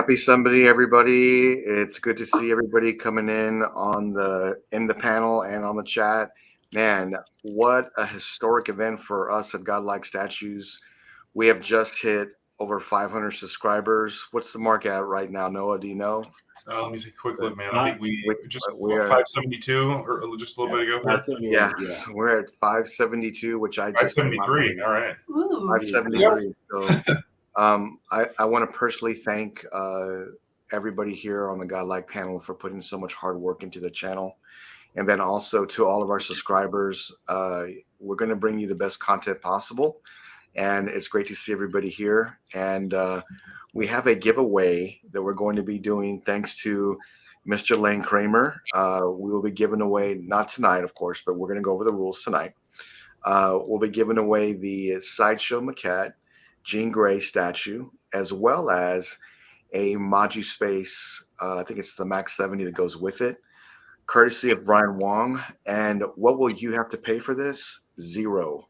Happy Sunday, everybody. It's good to see everybody coming in the panel and on the chat. Man, what a historic event for us at Godlike Statues. We have just hit over 500 subscribers. What's the mark at right now, Noah? Do you know? Let me see a quick look, man. I think we just we are 572 or just a little bit ago. Yeah, so we're at 572, which I just 573. All right. 573. So I want to personally thank everybody here on the Godlike panel for putting so much hard work into the channel. And then also to all of our subscribers, we're going to bring you the best content possible. And it's great to see everybody here. And we have a giveaway that we're going to be doing thanks to Mr. Lane Kramer. We will be giving away, not tonight, of course, but we're going to go over the rules tonight. We'll be giving away the Sideshow Maquette Jean Grey statue, as well as a Maju Space, I think it's the Max 70 that goes with it, courtesy of Brian Wong. And what will you have to pay for this? $0.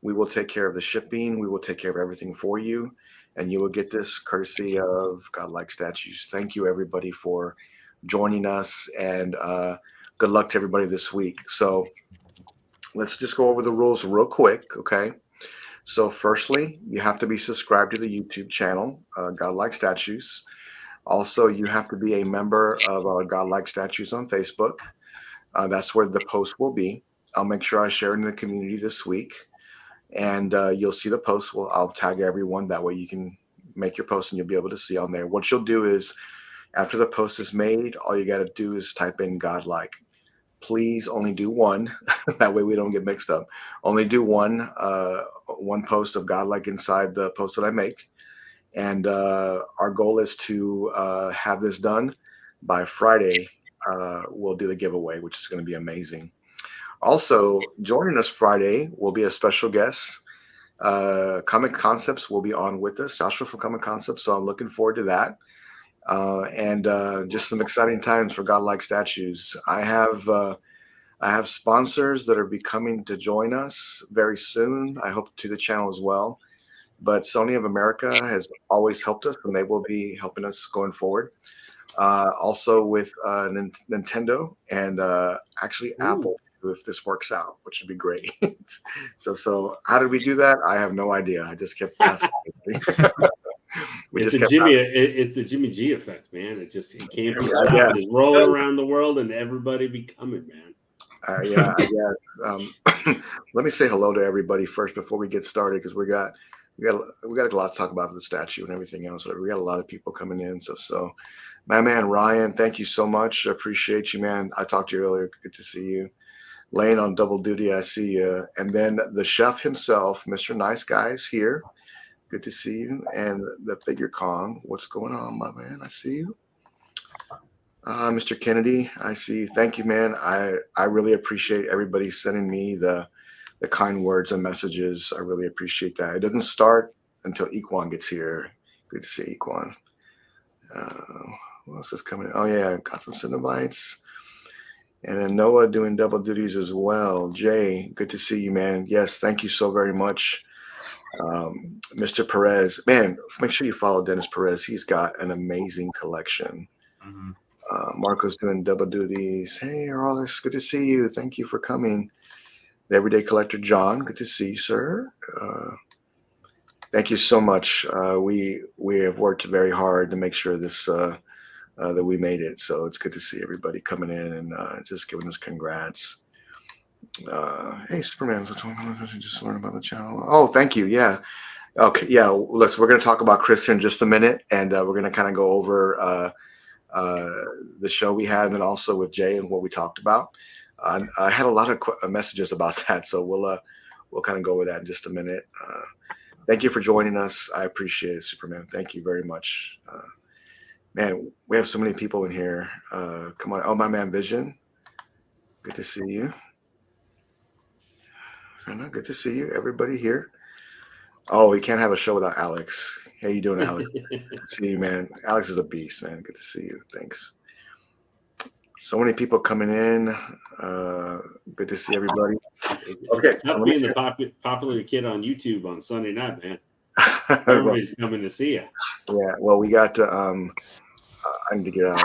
We will take care of the shipping. We will take care of everything for you. And you will get this courtesy of Godlike Statues. Thank you, everybody, for joining us. And good luck to everybody this week. So let's just go over the rules real quick, okay? So firstly, you have to be subscribed to the YouTube channel, Godlike Statues. Also, you have to be a member of Godlike Statues on Facebook. That's where the post will be. I'll make sure I share it in the community this week. And you'll see the post. I'll tag everyone. That way you can make your post and you'll be able to see on there. What you'll do is, after the post is made, all you got to do is type in Godlike. Please only do one. That way we don't get mixed up. Only do one post of Godlike inside the post that I make. And our goal is to have this done by Friday. We'll do the giveaway, which is going to be amazing. Also, joining us Friday will be a special guest. Comic Concepts will be on with us, Joshua from Comic Concepts. So I'm looking forward to that. And just some exciting times for Godlike Statues. I have sponsors that are coming to join us very soon. I hope to the channel as well. But Sony of America has always helped us, and they will be helping us going forward. Also with Nintendo and actually Apple, if this works out, which would be great. So how did we do that? I have no idea. I just kept asking. It's the Jimmy G effect, man. It can't be stopped. Yeah. It's rolling around the world, and everybody be coming, man. Let me say hello to everybody first before we get started, because we got a lot to talk about with the statue and everything else. We got a lot of people coming in. So my man Ryan, thank you so much. I appreciate you, man. I talked to you earlier. Good to see you. Lane on double duty, I see you. And then the chef himself, Mr. Nice Guy, is here. Good to see you. And the Figure Kong, what's going on, my man? I see you. Mr. Kennedy, I see you. Thank you, man. I really appreciate everybody sending me the kind words and messages. I really appreciate that. It doesn't start until Equan gets here. Good to see Equan. What else is coming in? Oh, yeah, Gotham Cinnabites. And then Noah doing double duties as well. Jay, good to see you, man. Yes, thank you so very much. Mr. Perez, man, make sure you follow Dennis Perez. He's got an amazing collection. Marco's doing double duties. Hey, Arlis, good to see you. Thank you for coming. The Everyday Collector John, good to see you, sir. Thank you so much. We have worked very hard to make sure this that we made it. So it's good to see everybody coming in and just giving us congrats. Hey, Superman, just learn about the channel. Oh, thank you. Yeah. Okay. Yeah. We're going to talk about Chris in just a minute, and we're going to kind of go over the show we had, and then also with Jay and what we talked about. I had a lot of messages about that, so we'll kind of go over that in just a minute. Thank you for joining us. I appreciate it, Superman. Thank you very much. Man, we have so many people in here. Come on. Oh, my man Vision. Good to see you. Good to see you. Everybody here. Oh, we can't have a show without Alex. How you doing, Alex? Good to see you, man. Alex is a beast, man. Good to see you. Thanks. So many people coming in. Good to see everybody. Okay. Stop being the popular kid on YouTube on Sunday night, man. Everybody's coming to see you. Yeah. Well, we got I need to get out.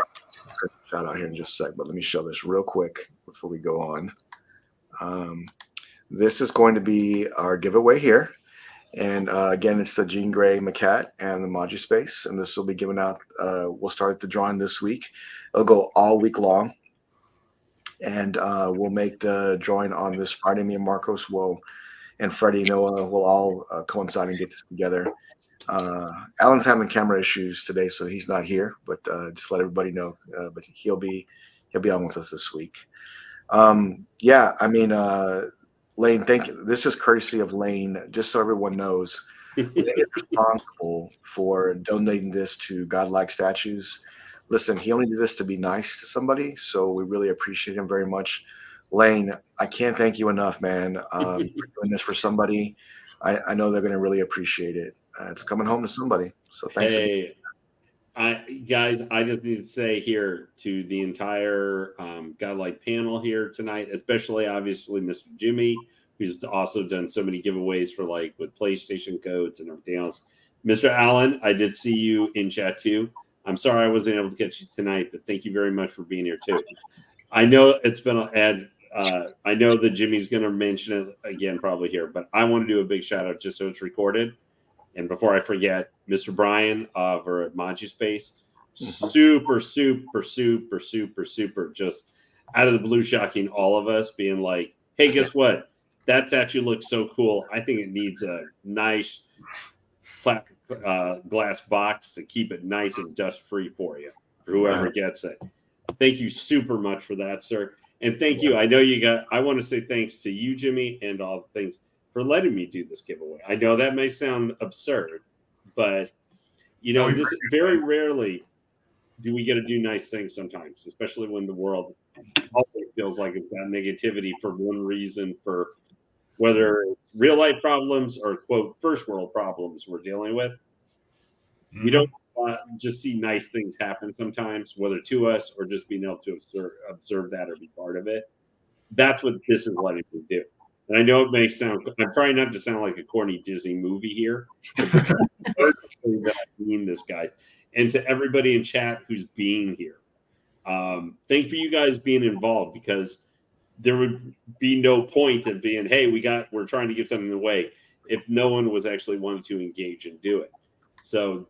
Shout out here in just a sec, but let me show this real quick before we go on. This is going to be our giveaway here. And again, it's the Jean Grey Macat and the Maji Space. And this will be given out. We'll start the drawing this week. It'll go all week long. And we'll make the drawing on this Friday. Me and Marcos and Freddie Noah will all coincide and get this together. Alan's having camera issues today, so he's not here. But just let everybody know. But he'll be on with us this week. Yeah, I mean, Lane, thank you. This is courtesy of Lane, just so everyone knows. Lane is responsible for donating this to Godlike Statues. Listen, he only did this to be nice to somebody, so we really appreciate him very much. Lane, I can't thank you enough, man. For doing this for somebody. I know they're going to really appreciate it. It's coming home to somebody. So thanks. Hey, guys, I just need to say here to the entire Godlike panel here tonight, especially obviously Mr. Jimmy, who's also done so many giveaways for with PlayStation codes and everything else. Mr. Allen, I did see you in chat too. I'm sorry I wasn't able to catch you tonight, but thank you very much for being here too. I know it's been an ad. I know that Jimmy's going to mention it again probably here, but I want to do a big shout out just so it's recorded. And before I forget, Mr. Brian over at Maji Space, super, just out of the blue, shocking all of us, being like, hey, guess what? That statue looks so cool. I think it needs a nice glass box to keep it nice and dust-free for you, or whoever gets it. Thank you super much for that, sir. And thank you. I know I want to say thanks to you, Jimmy, and all the things for letting me do this giveaway. I know that may sound absurd, but this very rarely do we get to do nice things sometimes, especially when the world always feels like it's got negativity for one reason, for whether it's real life problems or quote first world problems we're dealing with. Mm-hmm. We don't just see nice things happen sometimes, whether to us or just being able to observe that or be part of it. That's what this is letting me do. And I know it may sound, I'm trying not to sound like a corny Disney movie here. That I mean this, guys. And to everybody in chat who's being here. Thank for you guys being involved, because there would be no point in being, hey, we're trying to give something away if no one was actually wanting to engage and do it. So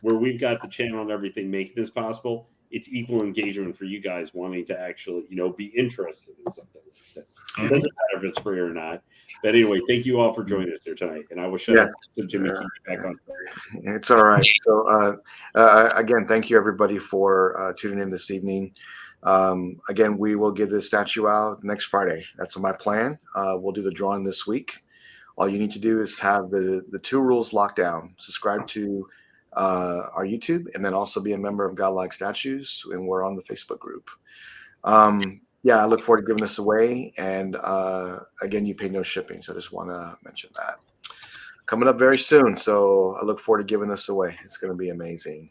where we've got the channel and everything making this possible, it's equal engagement for you guys wanting to actually, be interested in something like this. It doesn't matter if it's free or not. But anyway, thank you all for joining us here tonight. And I will shut up so Jimmy can get back on. It's all right. So again, thank you everybody for tuning in this evening. Again, we will give this statue out next Friday. That's my plan. We'll do the drawing this week. All you need to do is have the 2 rules locked down. Subscribe to our YouTube, and then also be a member of Godlike Statues, and we're on the Facebook group. I look forward to giving this away, and again, you pay no shipping, so I just want to mention that coming up very soon. So I look forward to giving this away. It's going to be amazing.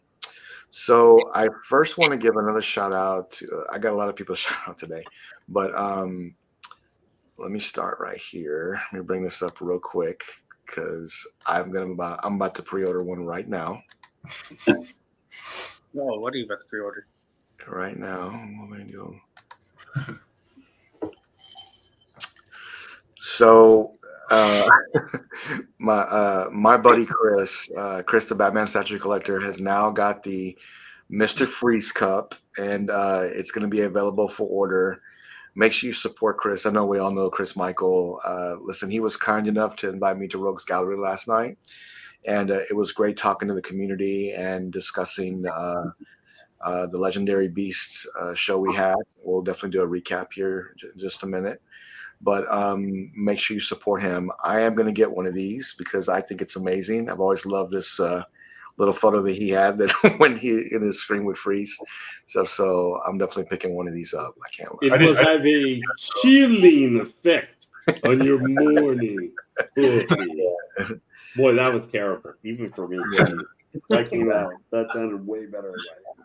So I first want to give another shout out to I got a lot of people to shout out today, but let me start right here. Let me bring this up real quick, because I'm about to pre-order one right now. No, what are you about to pre-order? Right now, what am I doing? So, my buddy Chris, the Batman statue collector, has now got the Mr. Freeze cup, and it's going to be available for order. Make sure you support Chris. I know we all know Chris Michael. Listen, he was kind enough to invite me to Rogues Gallery last night, and it was great talking to the community and discussing the Legendary Beasts show we had. We'll definitely do a recap here in just a minute, but make sure you support him. I am going to get one of these because I think it's amazing. I've always loved this little photo that he had that when he in his screen would freeze. So I'm definitely picking one of these up. I can't wait. It will have a chilling effect on your morning. Boy, that was terrible, even for me. That came out. That sounded way better.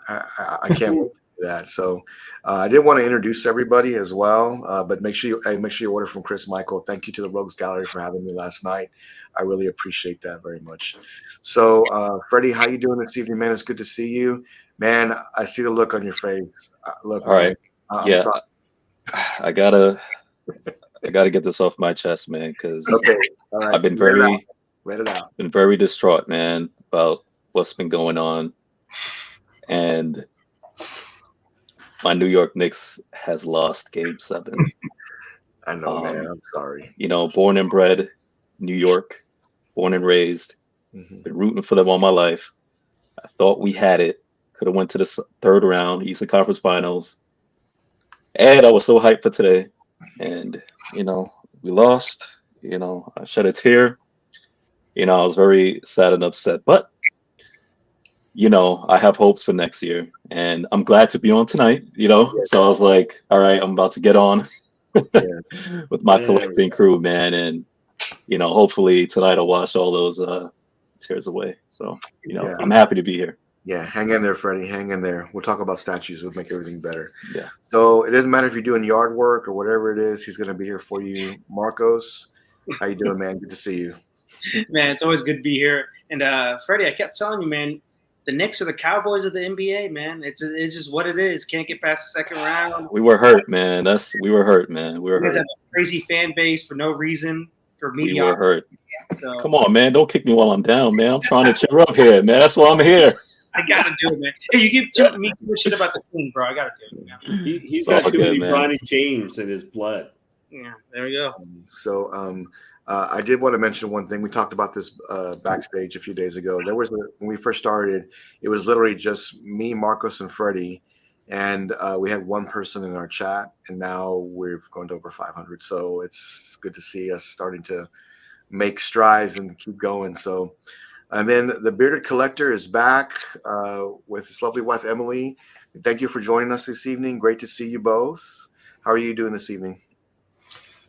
I can't wait to do that. So I did want to introduce everybody as well, but make sure you order from Chris Michael. Thank you to the Rogues Gallery for having me last night. I really appreciate that very much. So Freddie, how you doing this evening, man? It's good to see you. Man, I see the look on your face. Look, All right. I'm Yeah, sorry. I gotta get this off my chest, man, because Okay, all right. I've been Let it out. been very distraught, man, about what's been going on, and my New York Knicks has lost Game 7. I know, man. I'm sorry. You know, born and bred New York, born and raised, been rooting for them all my life. I thought we had it. Could have went to the third round, Eastern Conference Finals, and I was so hyped for today. And you know, we lost. You know, I shed a tear. You know, I was very sad and upset, but you know, I have hopes for next year, and I'm glad to be on tonight. You know, so I was like, all right, I'm about to get on with my collecting crew, man, and you know, hopefully tonight I'll wash all those tears away. So you know, I'm happy to be here. Yeah, hang in there, Freddie. Hang in there. We'll talk about statues. We'll make everything better. Yeah. So it doesn't matter if you're doing yard work or whatever it is. He's going to be here for you. Marcos, how you doing, man? Good to see you. Man, it's always good to be here. And Freddie, I kept telling you, man, the Knicks are the Cowboys of the NBA, man. It's just what it is. Can't get past the second round. We were hurt, man. We were hurt, man. We were You guys hurt. have a crazy fan base for no reason. For We mediocrity. were hurt. So Come on, man. Don't kick me while I'm down, man. I'm trying to cheer up here, man. That's why I'm here. I gotta do it, man. Hey, you give me too much shit about the team, bro. I gotta do it. Man. He's It's all got too good, many man. Ronnie James in his blood. Yeah, there we go. So I did want to mention one thing. We talked about this backstage a few days ago. There was when we first started, it was literally just me, Marcos, and Freddie, and we had one person in our chat, and now we've gone to over 500. So it's good to see us starting to make strides and keep going. So, and then the Bearded Collector is back with his lovely wife Emily. Thank you for joining us this evening. Great to see you both. How are you doing this evening?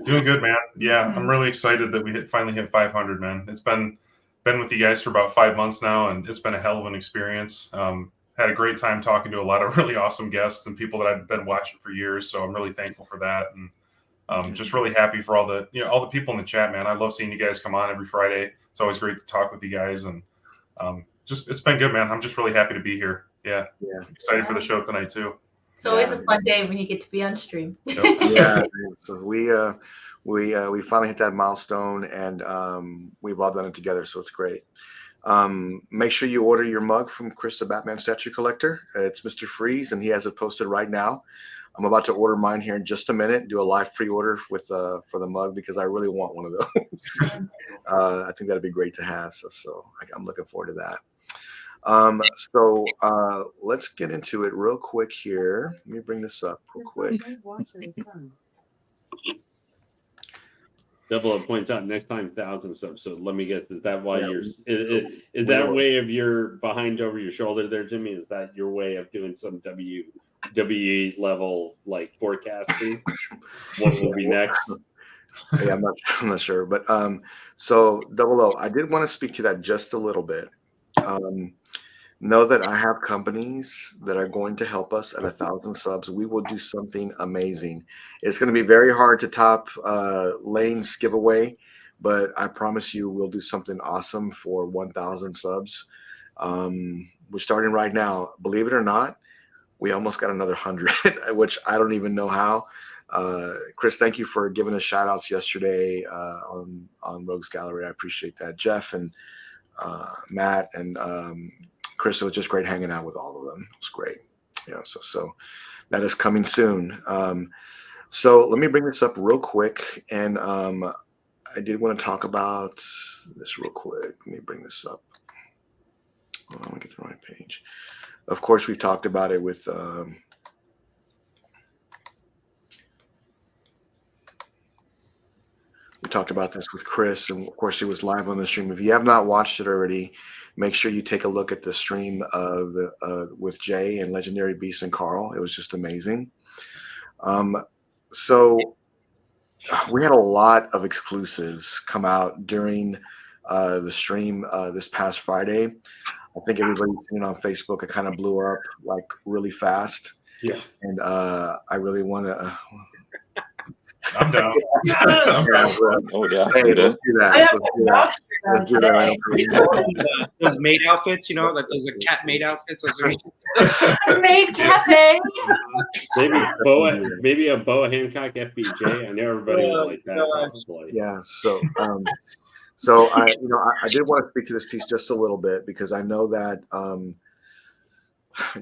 Doing good, man. Yeah, I'm really excited that we finally hit 500, man. It's been with you guys for about 5 months now, and it's been a hell of an experience. Had a great time talking to a lot of really awesome guests and people that I've been watching for years. So I'm really thankful for that, and just really happy for all the people in the chat, man. I love seeing you guys come on every Friday. It's always great to talk with you guys, and just it's been good, man. I'm just really happy to be here. Yeah. Excited for the show tonight too. It's always a fun day when you get to be on stream. Yeah, so we finally hit that milestone, and we've all done it together, so it's great. Make sure you order your mug from Chris the Batman Statue Collector. It's Mr. Freeze, and he has it posted right now. I'm about to order mine here in just a minute. Do a live pre-order with for the mug because I really want one of those. I think that'd be great to have. So I'm looking forward to that. So let's get into it real quick here. Let me bring this up real quick. Double Up points out next time 1,000 subs. So let me guess, is that why is that way of your behind over your shoulder there, Jimmy? Is that your way of doing some WWE level like forecasting? What will be next? Yeah, I'm not sure, but so Double O, I did want to speak to that just a little bit. Know that I have companies that are going to help us at 1,000 subs. We will do something amazing. It's going to be very hard to top Lane's giveaway, but I promise you we'll do something awesome for 1,000 subs. We're starting right now. Believe it or not, we almost got another 100, which I don't even know how. Chris, thank you for giving us shout outs yesterday on Rogues Gallery. I appreciate that. Jeff and Matt and Chris, it was just great hanging out with all of them. It was great. So that is coming soon. So let me bring this up real quick. And I did want to talk about this real quick. Let me bring this up. Hold on, let me get to the right page. Of course, we've talked about it with we talked about this with Chris, and of course, it was live on the stream. If you have not watched it already, make sure you take a look at the stream of with Jay and Legendary Beast and Carl. It was just amazing. So we had a lot of exclusives come out during the stream this past Friday. I think everybody's seen it on Facebook. It kind of blew up like really fast. Yeah. And I really want to. I'm down. Oh yeah, Hey, let's do that. Let's do that right now. Those maid outfits, you know, like those are cat maid outfits. Those are Maid cafe. Maybe a Boa Hancock FBJ. I know everybody would like that. Probably. Yeah. So I did want to speak to this piece just a little bit because I know that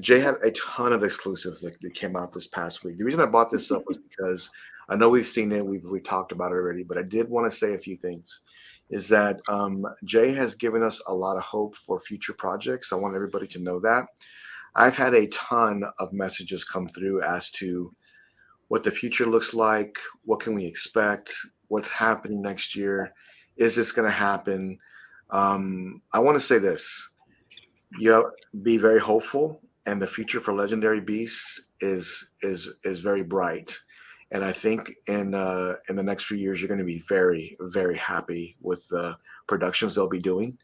Jay had a ton of exclusives that came out this past week. The reason I brought this up was because I know we've seen it, we talked about it already, but I did want to say a few things. Is that Jay has given us a lot of hope for future projects. I want everybody to know that. I've had a ton of messages come through as to what the future looks like, what can we expect, what's happening next year, is this going to happen? I want to say this. Be very hopeful, and the future for Legendary Beasts is very bright. And I think in the next few years, you're going to be very, very happy with the productions they'll be doing.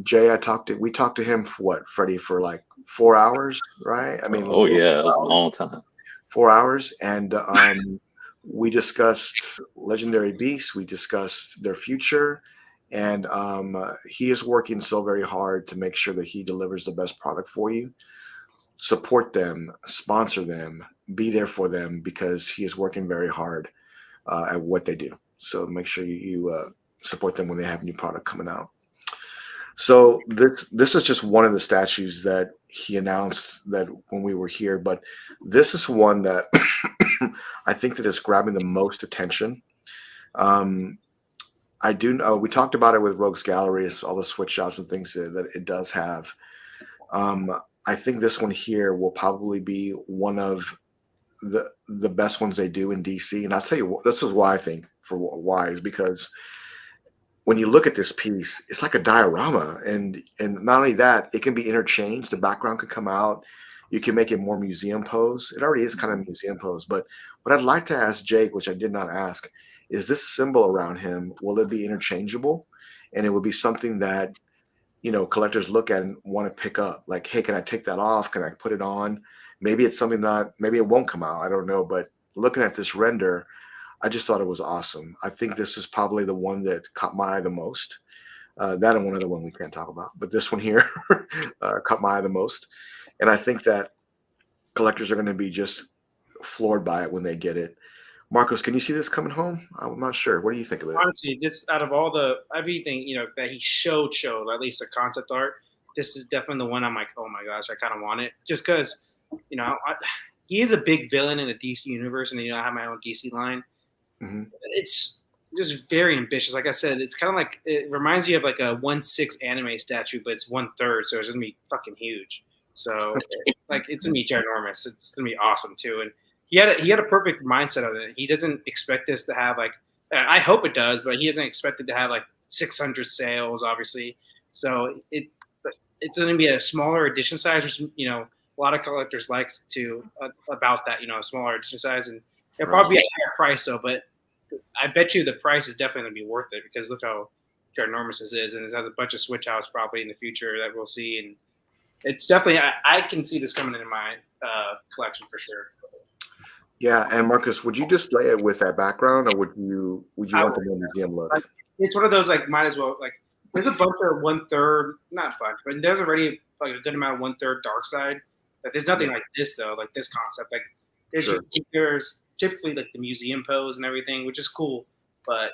Jay, we talked to him for what, Freddie, for like 4 hours, right? I mean, oh yeah, it was a long time. 4 hours, and we discussed Legendary Beasts. We discussed their future. And he is working so very hard to make sure that he delivers the best product for you. Support them, sponsor them, be there for them, because he is working very hard at what they do. So make sure you support them when they have new product coming out. So this is just one of the statues that he announced that when we were here, but this is one that I think that is grabbing the most attention. I do know we talked about it with Rogues Gallery, all the switch shots and things that it does have. I think this one here will probably be one of the best ones they do in DC. And I'll tell you, this is why I think why is because when you look at this piece, it's like a diorama, and not only that, it can be interchanged. The background can come out. You can make it more museum pose. It already is kind of museum pose. But what I'd like to ask Jake, which I did not ask, is this symbol around him, will it be interchangeable? And it will be something that, collectors look at and want to pick up. Like, hey, can I take that off? Can I put it on? Maybe it's something that, maybe it won't come out. I don't know. But looking at this render, I just thought it was awesome. I think this is probably the one that caught my eye the most. That and one other one we can't talk about. But this one here caught my eye the most. And I think that collectors are going to be just floored by it when they get it. Marcos, can you see this coming home? I'm not sure. What do you think of it? Honestly, this out of everything that he showed, at least the concept art, this is definitely the one I'm like, oh my gosh, I kind of want it. Just because, he is a big villain in the DC universe, and I have my own DC line. Mm-hmm. It's just very ambitious. Like I said, it's kind of like, it reminds me of like a 1/6 anime statue, but it's 1/3, so it's gonna be fucking huge. So it's gonna be ginormous. It's gonna be awesome too. And he had a perfect mindset of it. He doesn't expect this to have I hope it does, but he doesn't expect it to have 600 sales, obviously. So it's going to be a smaller edition size, which a lot of collectors likes about that, a smaller edition size, and it'll probably be a higher price though. But I bet you the price is definitely going to be worth it, because look how ginormous this is, and it has a bunch of switch outs probably in the future that we'll see, and it's definitely I can see this coming into my collection for sure. Yeah, and Marcus, would you display it with that background, or would you want the museum look? It's one of those might as well there's a bunch of 1/3, not a bunch, but there's already a good amount of 1/3 Darkseid. There's nothing like this though, like this concept. There's typically the museum pose and everything, which is cool. But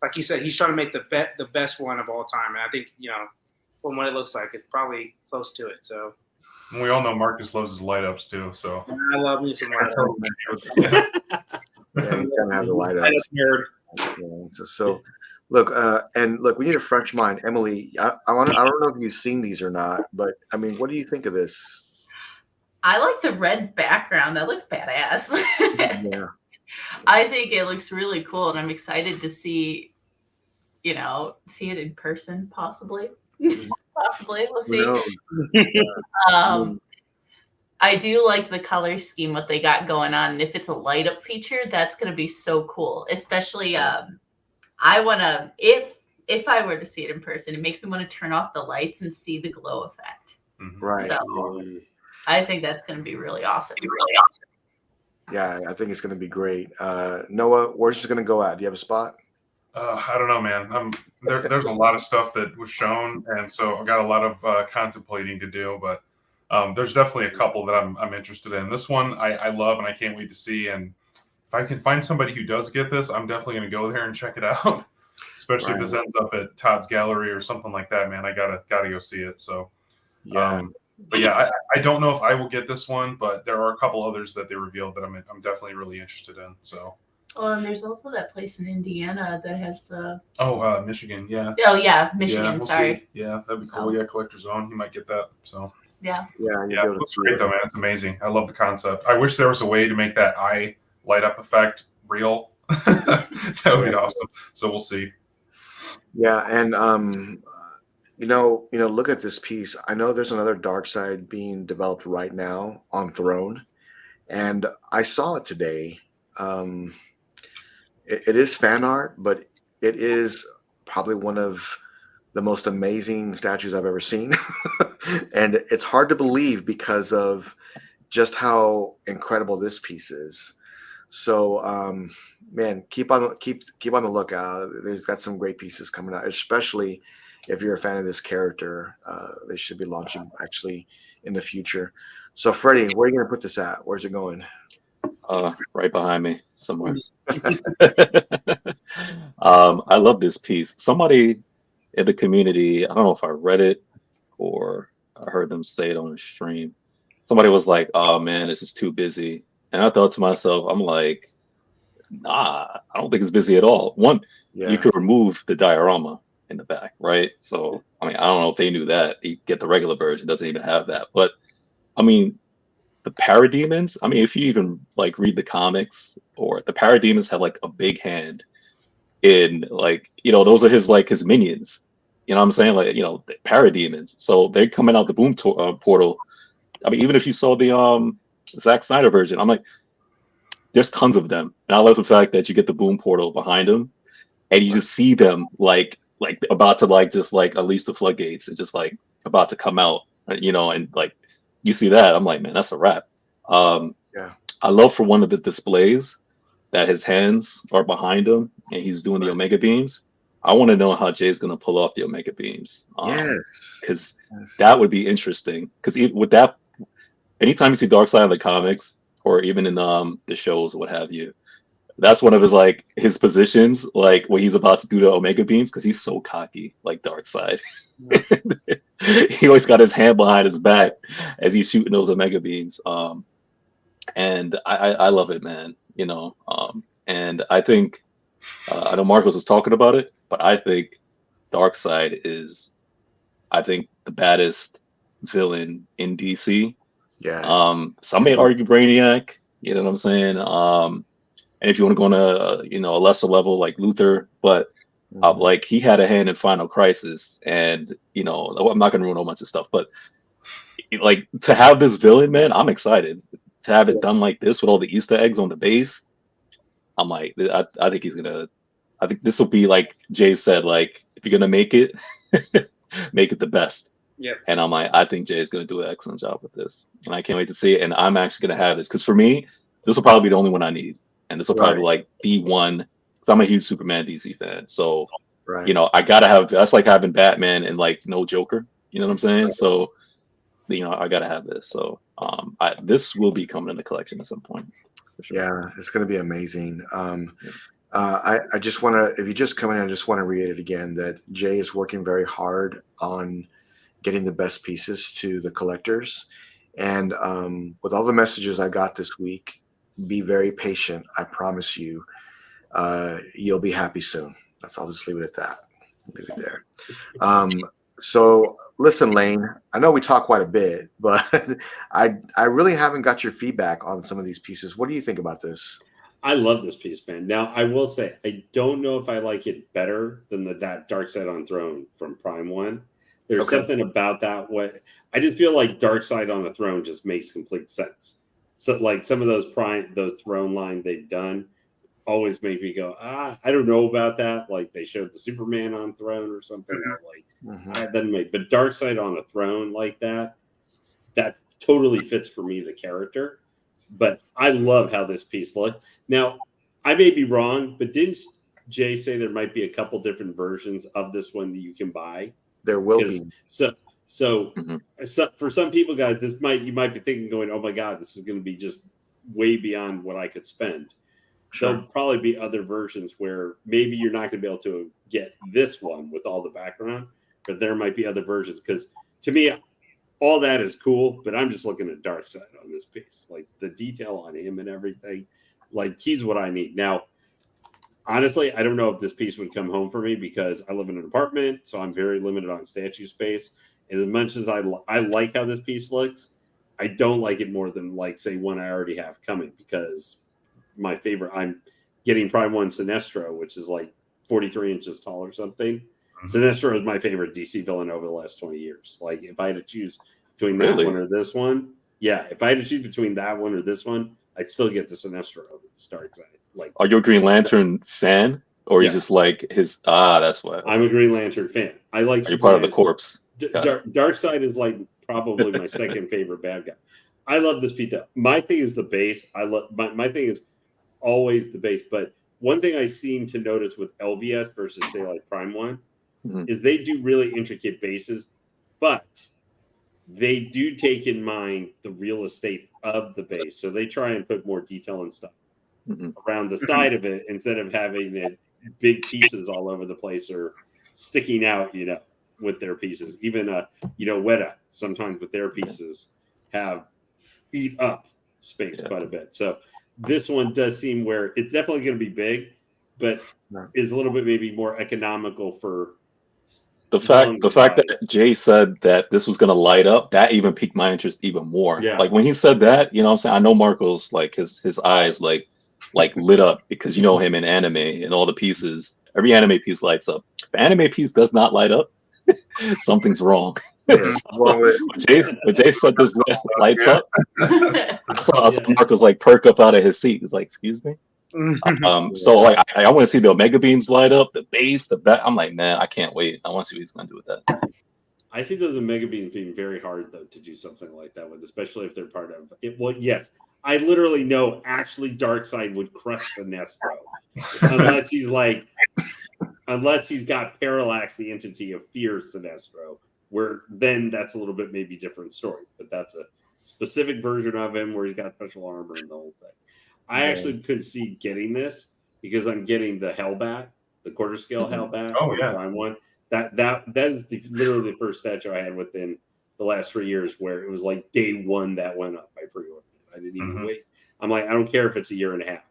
like you said, he's trying to make the best one of all time, and I think from what it looks like, it's probably close to it. So. And we all know Marcus loves his light ups too. So I love me some light ups. Yeah, he's gonna have the light ups. Yeah, so look, we need a fresh mind. Emily, I don't know if you've seen these or not, but I mean, what do you think of this? I like the red background. That looks badass. Yeah. I think it looks really cool, and I'm excited to see it in person, possibly. Possibly, we'll see. I do like the color scheme, what they got going on. And if it's a light up feature, that's going to be so cool. Especially, I want to, if I were to see it in person, it makes me want to turn off the lights and see the glow effect. Right. So I think that's going to be really awesome. Yeah, I think it's going to be great. Noah, where's this going to go at? Do you have a spot? I don't know, man. There's a lot of stuff that was shown, and so I got a lot of contemplating to do. But there's definitely a couple that I'm interested in. This one I love, and I can't wait to see. And if I can find somebody who does get this, I'm definitely going to go there and check it out. Especially if this ends up at Todd's Gallery or something like that, man. I gotta go see it. So Yeah. But yeah, I don't know if I will get this one, but there are a couple others that they revealed that I'm definitely really interested in. So. Oh, and there's also that place in Indiana that has the. Michigan, yeah. Oh yeah, Michigan. Yeah, we'll sorry. See. Yeah, that'd be cool. Yeah, Collector's Zone. You might get that. So. Yeah. Yeah. It looks great though, man. It's amazing. I love the concept. I wish there was a way to make that eye light up effect real. That would be awesome. So we'll see. Yeah, and look at this piece. I know there's another Darkseid being developed right now on Throne, and I saw it today. It is fan art, but it is probably one of the most amazing statues I've ever seen. And it's hard to believe because of just how incredible this piece is. So, man, keep on the lookout. There's got some great pieces coming out, especially if you're a fan of this character. They should be launching actually in the future. So, Freddie, where are you going to put this at? Where's it going? Right behind me somewhere. I love this piece. Somebody in the community, I don't know if I read it or I heard them say it on a stream. Somebody was like, "Oh man, this is too busy." And I thought to myself, I'm like, nah, I don't think it's busy at all. One, you could remove the diorama in the back, right? So, I mean, I don't know if they knew that. You get the regular version, doesn't even have that. But, I mean, the parademons, I mean, if you even, like, read the comics, or the parademons have, like, a big hand in, like, those are his minions. You know what I'm saying? Like, the parademons. So they're coming out the boom portal. I mean, even if you saw the Zack Snyder version, I'm like, there's tons of them. And I love the fact that you get the boom portal behind them and you just see them like about to just unleash the floodgates and just like about to come out, and like you see that. I'm like, man, that's a wrap. I love for one of the displays that his hands are behind him and he's doing the Omega beams. I want to know how Jay's going to pull off the Omega beams. Because that would be interesting. Because with that, anytime you see Darkseid in the comics or even in the shows or what have you, that's one of his positions, like when he's about to do the Omega beams, because he's so cocky, like Darkseid. He always got his hand behind his back as he's shooting those Omega beams. And I love it, man. And I think I know Marcos was talking about it, but I think Darkseid is, the baddest villain in DC. Yeah. Some may argue Brainiac. You know what I'm saying? And if you want to go on a lesser level like Luthor, but like he had a hand in Final Crisis, and I'm not going to ruin a bunch of stuff, but like to have this villain, man, I'm excited to have it done like this with all the Easter eggs on the base. I'm like, I think he's gonna. I think this will be like Jay said, like if you're gonna make it, make it the best. Yeah. And I'm like, I think Jay is gonna do an excellent job with this, and I can't wait to see it. And I'm actually gonna have this because for me, this will probably be the only one I need, and this will probably be like the one. Because I'm a huge Superman DC fan, so I gotta have. That's like having Batman and like no Joker. You know what I'm saying? So, I gotta have this. So, this will be coming in the collection at some point. For sure. Yeah, it's gonna be amazing. I just want to, if you just come in, I just want to reiterate again that Jay is working very hard on getting the best pieces to the collectors. And with all the messages I got this week, be very patient. I promise you, you'll be happy soon. I'll just leave it at that. Leave it there. So listen, Lane, I know we talk quite a bit, but I really haven't got your feedback on some of these pieces. What do you think about this? I love this piece, man. Now, I will say, I don't know if I like it better than that Darkseid on Throne from Prime 1. There's something about that. I just feel like Darkseid on the Throne just makes complete sense. So, like some of those Throne line they've done always make me go, I don't know about that. Like they showed the Superman on Throne or something. That doesn't make. But Darkseid on a Throne like that totally fits for me, the character. But I love how this piece looked. Now, I may be wrong, but didn't Jay say there might be a couple different versions of this one that you can buy. There will be. So for some people, guys, you might be thinking, going, "Oh my God, this is going to be just way beyond what I could spend." Sure. There'll probably be other versions where maybe you're not going to be able to get this one with all the background, but there might be other versions. Because to me, all that is cool, but I'm just looking at Darkseid on this piece, like the detail on him and everything. Like, he's what I need now. Honestly, I don't know if this piece would come home for me because I live in an apartment, so I'm very limited on statue space. As much as I like how this piece looks, I don't like it more than, like, say, one I already have coming, because my favorite, I'm getting Prime 1 Sinestro, which is like 43 inches tall or something. Sinestro is my favorite DC villain over the last 20 years. Like, if I had to choose between that one or this one, if I had to choose between that one or this one, I'd still get the Sinestro over the Darkseid. Like, are you a Green Lantern fan, or you just like his? That's why I'm a Green Lantern fan. I like. Are you part of the corpse? Darkseid is like probably my second favorite bad guy. I love this piece. My thing is the base. I love my thing is always the base. But one thing I seem to notice with LBS versus, say, like Prime 1 is they do really intricate bases, but they do take in mind the real estate of the base. So they try and put more detail and stuff around the side of it instead of having it big pieces all over the place or sticking out, with their pieces. Even, Weta sometimes with their pieces have eat up space quite a bit. So this one does seem where it's definitely going to be big, but is a little bit maybe more economical for the fact that Jay said that this was going to light up, that even piqued my interest even more. Yeah. Like when he said that, what I'm saying? I know Marco's like his eyes like lit up because him in anime and all the pieces. Every anime piece lights up. If an anime piece does not light up, something's wrong. When Jay said this lights up, I saw Marco's like perk up out of his seat. He's like, "Excuse me." So like I want to see the Omega Beams light up, the base, the back. I'm like, man, I can't wait. I want to see what he's gonna do with that. I see those Omega Beams being very hard though to do something like that with, especially if they're part of it. Well, yes, I literally know actually Darkseid would crush Sinestro unless he's got Parallax, the entity of fear Sinestro, where then that's a little bit maybe different story. But that's a specific version of him where he's got special armor and the whole thing. I actually could see getting this because I'm getting the Hellbat, the quarter scale Hellbat. Oh yeah, Prime 1. That is literally the first statue I had within the last 3 years where it was like day one that went up. I pre-ordered it. I didn't even wait. I'm like, I don't care if it's a year and a half,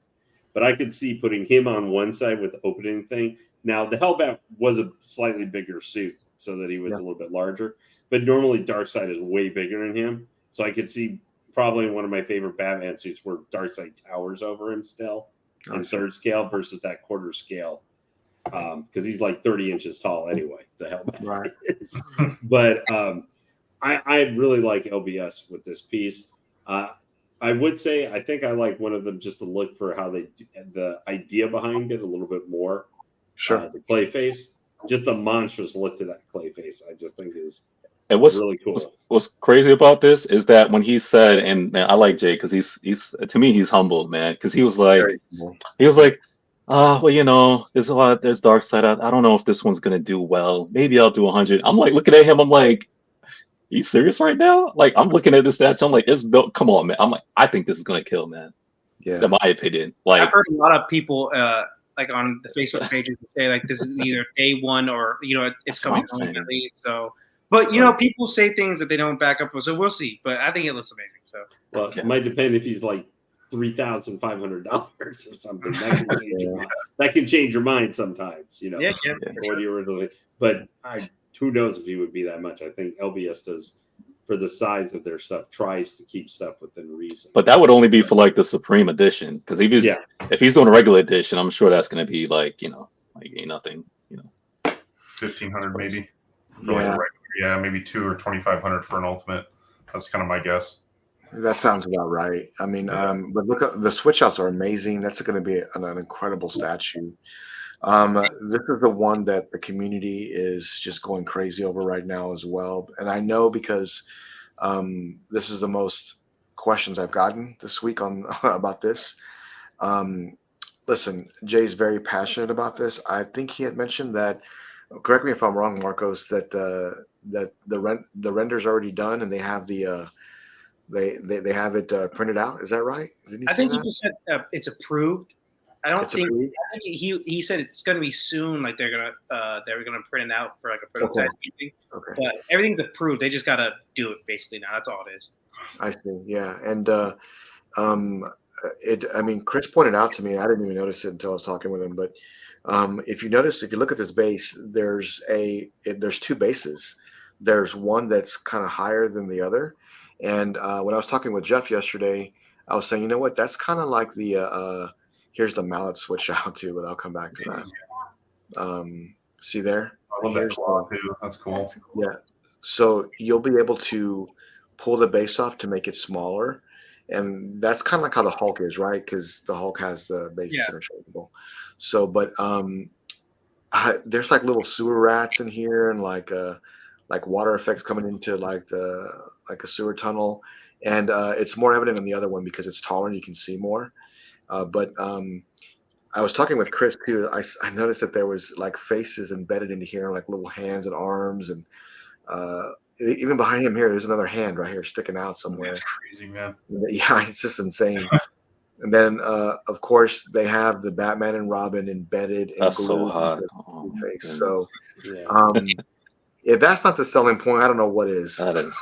but I could see putting him on one side with the opening thing. Now the Hellbat was a slightly bigger suit, so that he was a little bit larger. But normally Darkseid is way bigger than him, so I could see probably one of my favorite Batman suits where Darkseid towers over him still in third scale versus that quarter scale, because he's like 30 inches tall anyway. The Hellbat is. But I really like LBS with this piece. I would say I think I like one of them just to look for how the idea behind it a little bit more. Sure. The Clayface, just the monstrous look to that Clayface, I just think is really cool. What's crazy about this is that when he said, and man, I like Jay because he's to me he's humble, man, because he was like, well, there's Darkseid. I don't know if this one's gonna do well. Maybe I'll do 100. I'm like looking at him. I'm like, are you serious right now? Like I'm looking at this stats. I'm like, come on, man. I'm like, I think this is gonna kill, man. Yeah, in my opinion. Like I've heard a lot of people like on the Facebook pages that say like this is either day one or it's coming immediately. So, but people say things that they don't back up, so we'll see. But I think it looks amazing. So, well, it might depend if he's like $3,500 or something. That can change your mind sometimes. What you originally. But who knows if he would be that much? I think LBS does. For the size of their stuff, tries to keep stuff within reason. But that would only be for like the Supreme Edition, because if he's doing a regular edition, I'm sure that's going to be like like ain't nothing, 1,500 maybe. Yeah, maybe 2 or 2,500 for an Ultimate. That's kind of my guess. That sounds about right. I mean, but look at the switch outs are amazing. That's going to be an incredible statue. This is the one that the community is just going crazy over right now as well. And I know because this is the most questions I've gotten this week on about this. listen, Jay's very passionate about this. I think he had mentioned that. Correct me if I'm wrong, Marcos. That the render's already done, and they have they have it printed out. Is that right? Didn't he I say think he that? just said it's approved. I don't It's think. approved? I think he said it's gonna be soon. Like they're gonna print it out for like a prototype meeting. Okay. But everything's approved. They just gotta do it basically now. That's all it is. I see. Yeah, and I mean, Chris pointed out to me. I didn't even notice it until I was talking with him. But if you notice, if you look at this base, there's two bases. There's one that's kind of higher than the other. And when I was talking with Jeff yesterday, I was saying, you know what? That's kind of like the here's the mallet switch out too, but I'll come back to that. See there? I love that claw too. That's cool. Yeah. So you'll be able to pull the base off to make it smaller. And that's kind of like how the Hulk is, right? Because the Hulk has the base that's interchangeable. So, but there's like little sewer rats in here, and like water effects coming into like a sewer tunnel, and it's more evident in the other one because it's taller and you can see more. But I was talking with Chris too. I noticed that there was like faces embedded into here, like little hands and arms, and even behind him here, there's another hand right here sticking out somewhere. That's crazy, man. Yeah, it's just insane. And then, of course, they have the Batman and Robin embedded in That's glue so hot. into the face. So, Yeah. if that's not the selling point, I don't know what is. That is.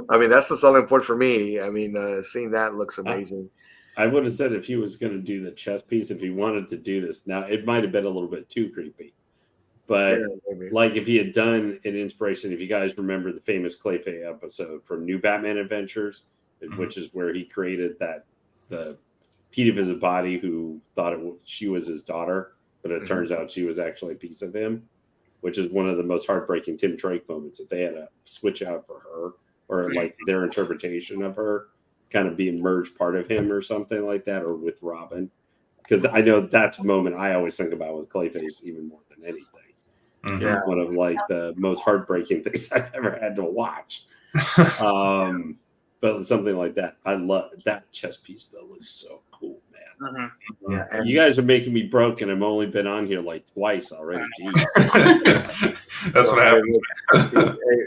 I mean, that's the selling point for me. I mean, seeing that looks amazing. I would have said if he was going to do the chess piece, if he wanted to do this, now it might have been a little bit too creepy. But like if he had done an inspiration, if you guys remember the famous Clayface episode from New Batman Adventures, which is where he created the piece of his body who thought she was his daughter, but it turns out she was actually a piece of him, which is one of the most heartbreaking Tim Drake moments that they had to switch out for her, or like their interpretation of her kind of being merged part of him or something like that, or with Robin. Because I know that's a moment I always think about with Clayface even more than anything. Yeah. One of like the most heartbreaking things I've ever had to watch. But something like that. I love that chess piece though. Looks so cool, man. Yeah, You guys are making me broke, and I've only been on here like twice already. That's what happens.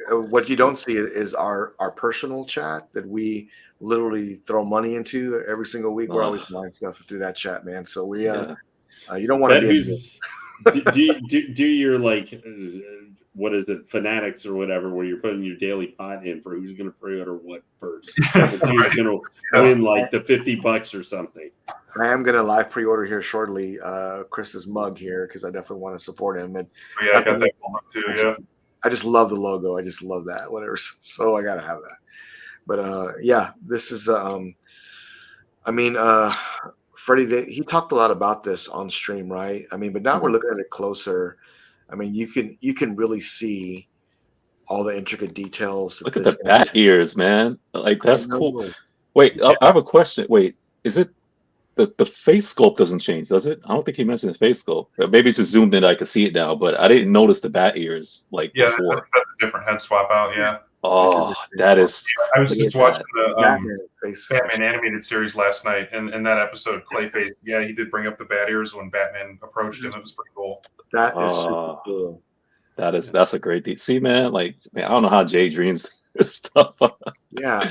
What you don't see is our personal chat that we literally throw money into every single week. We're always buying stuff through that chat, man. So we you don't want to be do your like what is it, fanatics or whatever, where you're putting your daily pot in for who's going to pre-order what first, who's going to win like the $50 or something. I am going to live pre-order here shortly Chris's mug here because I definitely want to support him. And yeah, I got that one too. Yeah, I just love the logo. I just love that. Whatever. So I got to have that. But yeah, this is. I mean, Freddie, he talked a lot about this on stream, right? I mean, but now we're looking at it closer. I mean, you can really see all the intricate details. Look at the bat ears, man. Like that's cool. Wait, I have a question. Wait, is it the face sculpt doesn't change, does it? I don't think he mentioned the face sculpt. Maybe it's just zoomed in. I can see it now, but I didn't notice the bat ears like before. That's a different head swap out. Yeah. Oh, that is. I was just watching the Batman animated series last night, and in that episode, Clayface, he did bring up the bat ears when Batman approached him. It was pretty cool. That is super cool. That's a great deal. See, man, like, man, I don't know how Jay dreams this stuff. Yeah,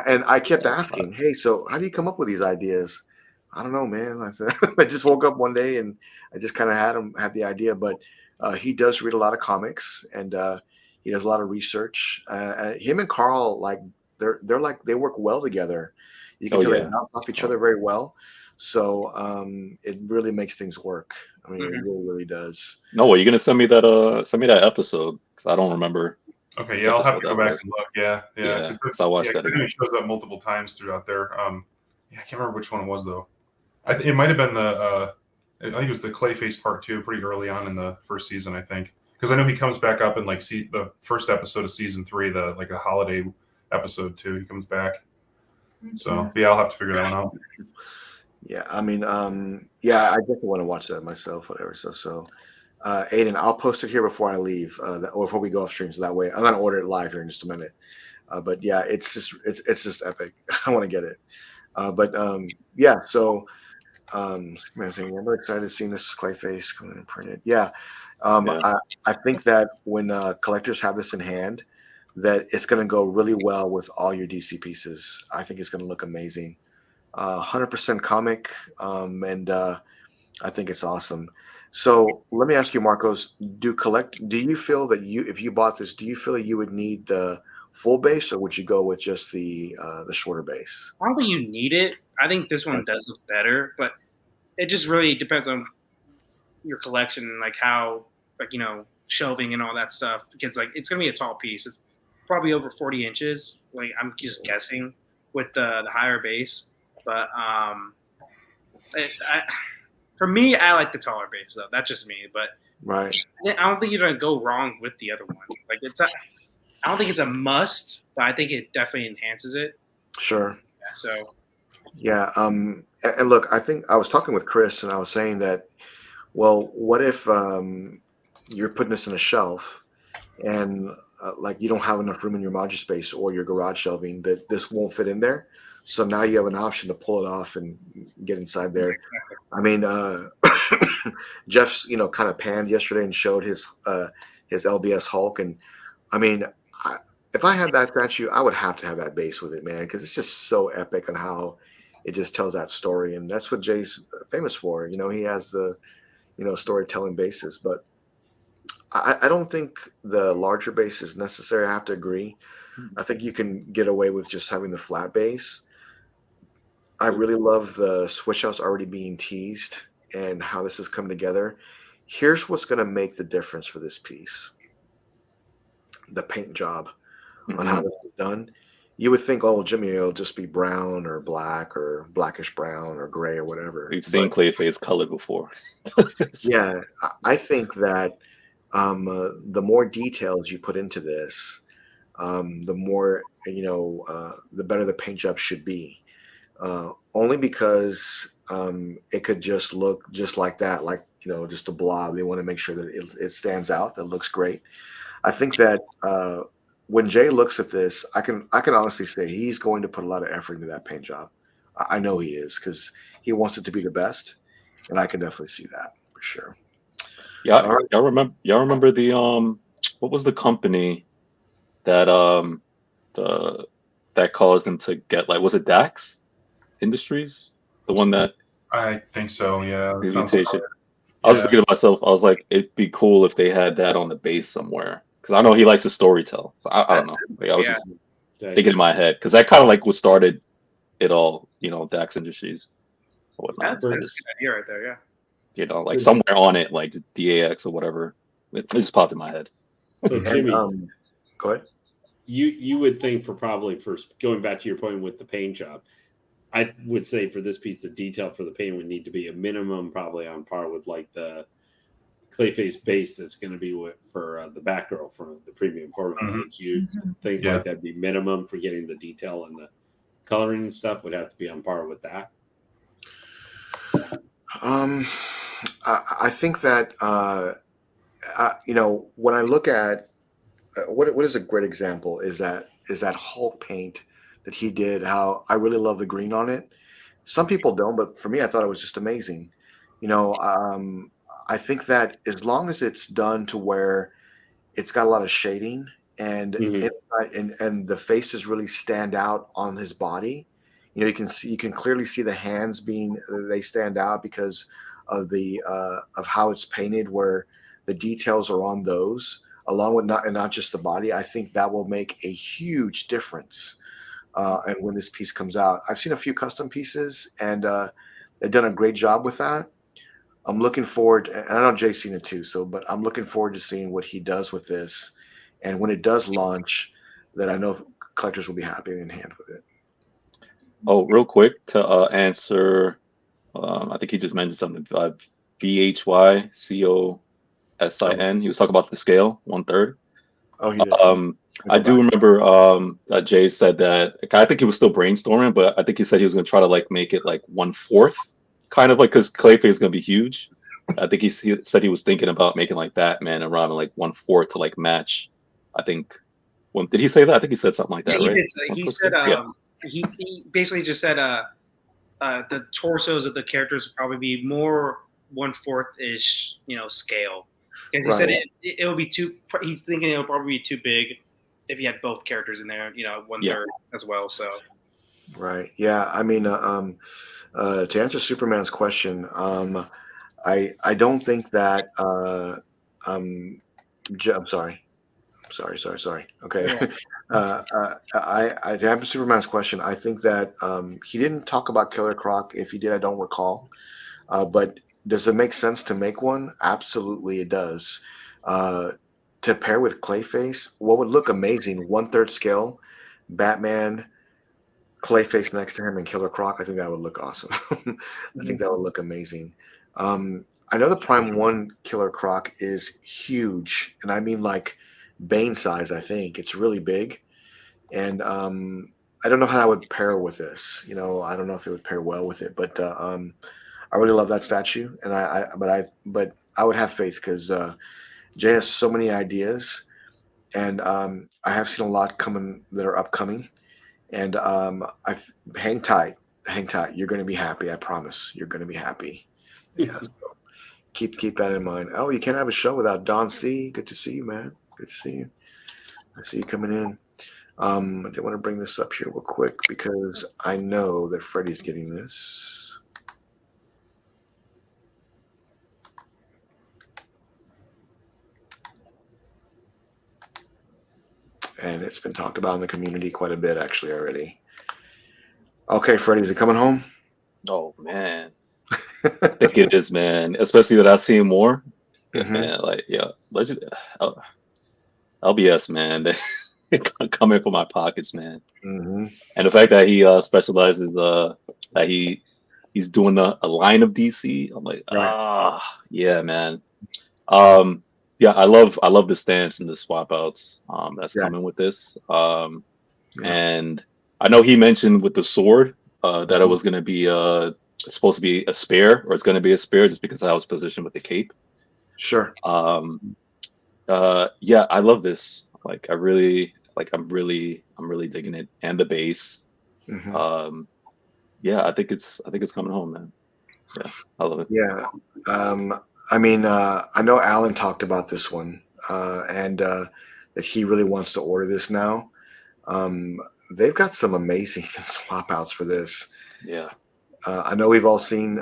and I kept asking, hey, so how do you come up with these ideas? I don't know, man. I said, I just woke up one day and I just kind of had the idea. But he does read a lot of comics, and he does a lot of research. Him and Carl, like they work well together. You can tell they bounce off each other very well. So it really makes things work. I mean, it really, really does. No, well, you're gonna send me that episode because I don't remember. Okay, yeah, I'll have to go back and look. Yeah. Because I watched that. It shows up multiple times throughout there. I can't remember which one it was though. It might have been I think it was the Clayface part 2, pretty early on in the first season, I think. Because I know he comes back up in like the first episode of season 3, the holiday episode 2. He comes back. So I'll have to figure that one out. Yeah, I mean, I definitely want to watch that myself, whatever. So, Aiden, I'll post it here before I leave, or before we go off stream. So that way, I'm gonna order it live here in just a minute. But yeah, it's just epic. I want to get it. So Amazing. I'm really excited to see this Clayface coming and printed. Yeah. Yeah. I think that when collectors have this in hand, that it's going to go really well with all your DC pieces. I think it's going to look amazing. 100% comic, and I think it's awesome. So let me ask you, Marcos, do you feel that if you bought this, do you feel that you would need the full base, or would you go with just the shorter base? I don't think you need it. I think this one does look better, but it just really depends on your collection and like how, like, you know, shelving and all that stuff. Because like it's gonna be a tall piece. It's probably over 40 inches. Like I'm just guessing with the higher base, but for me, I like the taller base though. That's just me, but Right. I don't think you're gonna go wrong with the other one. Like I don't think it's a must, but I think it definitely enhances it. Sure. Yeah, so Yeah. And look, I think I was talking with Chris, and I was saying that, well, what if you're putting this in a shelf, and like you don't have enough room in your module space or your garage shelving, that this won't fit in there. So now you have an option to pull it off and get inside there. I mean, Jeff's, kind of panned yesterday and showed his LBS Hulk, and I mean, if I had that statue, I would have to have that base with it, man, because it's just so epic on how it just tells that story, and that's what Jay's famous for. He has the storytelling basis, but I don't think the larger base is necessary. I have to agree. I think you can get away with just having the flat base. I really love the switch outs already being teased and how this has come together. Here's what's going to make the difference for this piece: the paint job on how this is done. You would think, oh, Jimmy, it'll just be brown or black or blackish brown or gray or whatever. We've seen Clayface colored before. Yeah, I think that the more details you put into this, the more, the better the paint job should be. Only because it could just look just like that, like, just a blob. They want to make sure that it stands out, that looks great. I think that when Jay looks at this, I can honestly say he's going to put a lot of effort into that paint job. I know he is, because he wants it to be the best, and I can definitely see that for sure. Yeah, y'all remember the what was the company that that caused them to get, like, was it Dax Industries? The one that I think so, yeah. the Sounds mutation. familiar. I was thinking to myself, I was like, it'd be cool if they had that on the base somewhere, because I know he likes to storytell. So I don't know. Like, I was just thinking in my head, because that kind of like what started it all, Dax Industries or whatnot. that's a good idea right there. Yeah. Like somewhere on it, like DAX or whatever. It just popped in my head. So Jimmy, Go ahead. You would think for going back to your point with the paint job, I would say for this piece, the detail for the paint would need to be a minimum, probably on par with like the Clayface base that's going to be for the Batgirl from the premium format. Like you think like that'd be minimum for getting the detail and the coloring and stuff would have to be on par with that. I think that when I look at what is a great example is that Hulk paint that he did. How I really love the green on it. Some people don't, but for me, I thought it was just amazing. I think that as long as it's done to where it's got a lot of shading and and the faces really stand out on his body, you can clearly see the hands they stand out because of the of how it's painted, where the details are on those, along with not just the body. I think that will make a huge difference. And when this piece comes out, I've seen a few custom pieces, and they've done a great job with that. I'm looking forward, and I know Jay's seen it too. But I'm looking forward to seeing what he does with this, and when it does launch, that I know collectors will be happy in hand with it. Oh, real quick to answer, I think he just mentioned something. VHYCOSIN. He was talking about the scale 1/3. Oh, he did. I do remember that Jay said that. I think he was still brainstorming, but I think he said he was going to try to like make it like 1/4, kind of like, because Clayface is going to be huge. I think he said he was thinking about making like Batman and Robin like 1/4 to like match. I think. Did he say that? I think he said something like that, right? He said he basically just said the torsos of the characters would probably be more 1/4 ish, scale. Because he said it will be too. He's thinking it'll probably be too big if you had both characters in there, 1/3 as well. So. Right. Yeah. I mean, to answer Superman's question, I don't think that. I'm sorry. Sorry. Okay. To answer Superman's question, I think that he didn't talk about Killer Croc. If he did, I don't recall. But does it make sense to make one? Absolutely, it does. To pair with Clayface, what would look amazing? 1/3 scale, Batman, Clayface next to him, and Killer Croc. I think that would look awesome. I think that would look amazing. I know the Prime One Killer Croc is huge, and I mean like Bane size. I think it's really big, and I don't know how that would pair with this. I don't know if it would pair well with it, but I really love that statue, and but I would have faith because Jay has so many ideas, and I have seen a lot coming that are upcoming, and hang tight, You're going to be happy. I promise. You're going to be happy. Yeah. So keep that in mind. Oh, you can't have a show without Don C. Good to see you, man. Good to see you. I see you coming in. I did want to bring this up here real quick because I know that Freddie's getting this. And it's been talked about in the community quite a bit, actually, already. Okay, Freddie, is it coming home? Oh, man. I think it is, man. Especially that I see more. Man, like, yeah, LBS, man. They're coming for my pockets, man. And the fact that he specializes, that he's doing a line of DC, I'm like, yeah, man. Yeah, I love the stance and the swap outs that's coming with this. And I know he mentioned with the sword that it was going to be supposed to be a spare, or it's going to be a spare just because I was positioned with the cape. Sure. Yeah, I love this. Like, I'm really digging it, and the base. Yeah, I think it's coming home, man. Yeah, I love it. Yeah. I mean, I know Alan talked about this one, and that he really wants to order this now. They've got some amazing swap outs for this. Yeah. I know we've all seen,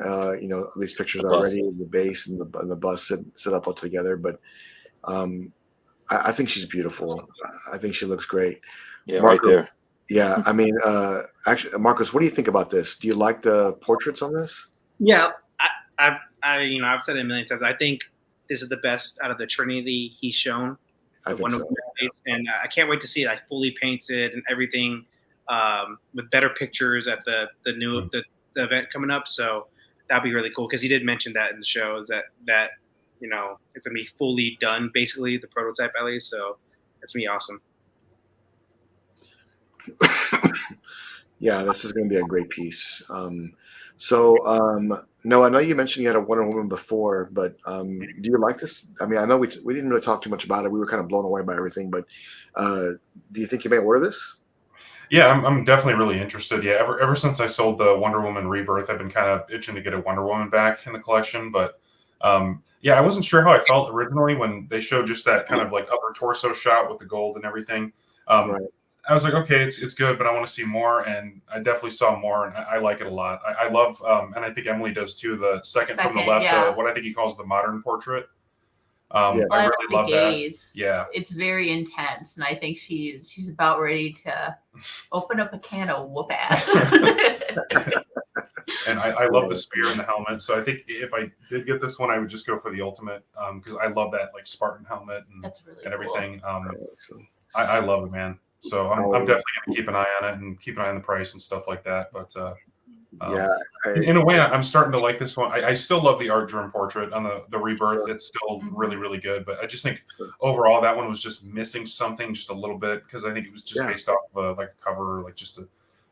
these pictures already, the base and the bus set up all together, but I think she's beautiful. I think she looks great. Yeah, Marcos, right there. Yeah, I mean, actually, Marcos, what do you think about this? Do you like the portraits on this? Yeah, I've said it a million times. I think this is the best out of the Trinity he's shown. I think so. And I can't wait to see it like fully painted and everything, with better pictures at the event coming up. So that'd be really cool because he did mention that in the show that it's gonna be fully done, basically the prototype at least. So it's gonna be awesome. Yeah, this is going to be a great piece. No, I know you mentioned you had a Wonder Woman before, but do you like this? I mean, I know we didn't really talk too much about it. We were kind of blown away by everything, but do you think you may order this? Yeah, I'm definitely really interested. Yeah, ever since I sold the Wonder Woman Rebirth, I've been kind of itching to get a Wonder Woman back in the collection. But yeah, I wasn't sure how I felt originally when they showed just that kind of like upper torso shot with the gold and everything. Right. I was like, okay, it's good, but I want to see more, and I definitely saw more, and I like it a lot. I love, and I think Emily does too, the second from the left, what I think he calls the modern portrait. I really love that. Yeah, it's very intense, and I think she's about ready to open up a can of whoop ass. And I love the spear and the helmet, so I think if I did get this one, I would just go for the ultimate, because I love that like Spartan helmet and everything. Cool. I love it, man. So I'm definitely going to keep an eye on it and keep an eye on the price and stuff like that. But in a way, I'm starting to like this one. I still love the art drum portrait on the Rebirth. Sure. It's still really, really good. But I just think overall that one was just missing something just a little bit because I think it was just based off of like a cover or like just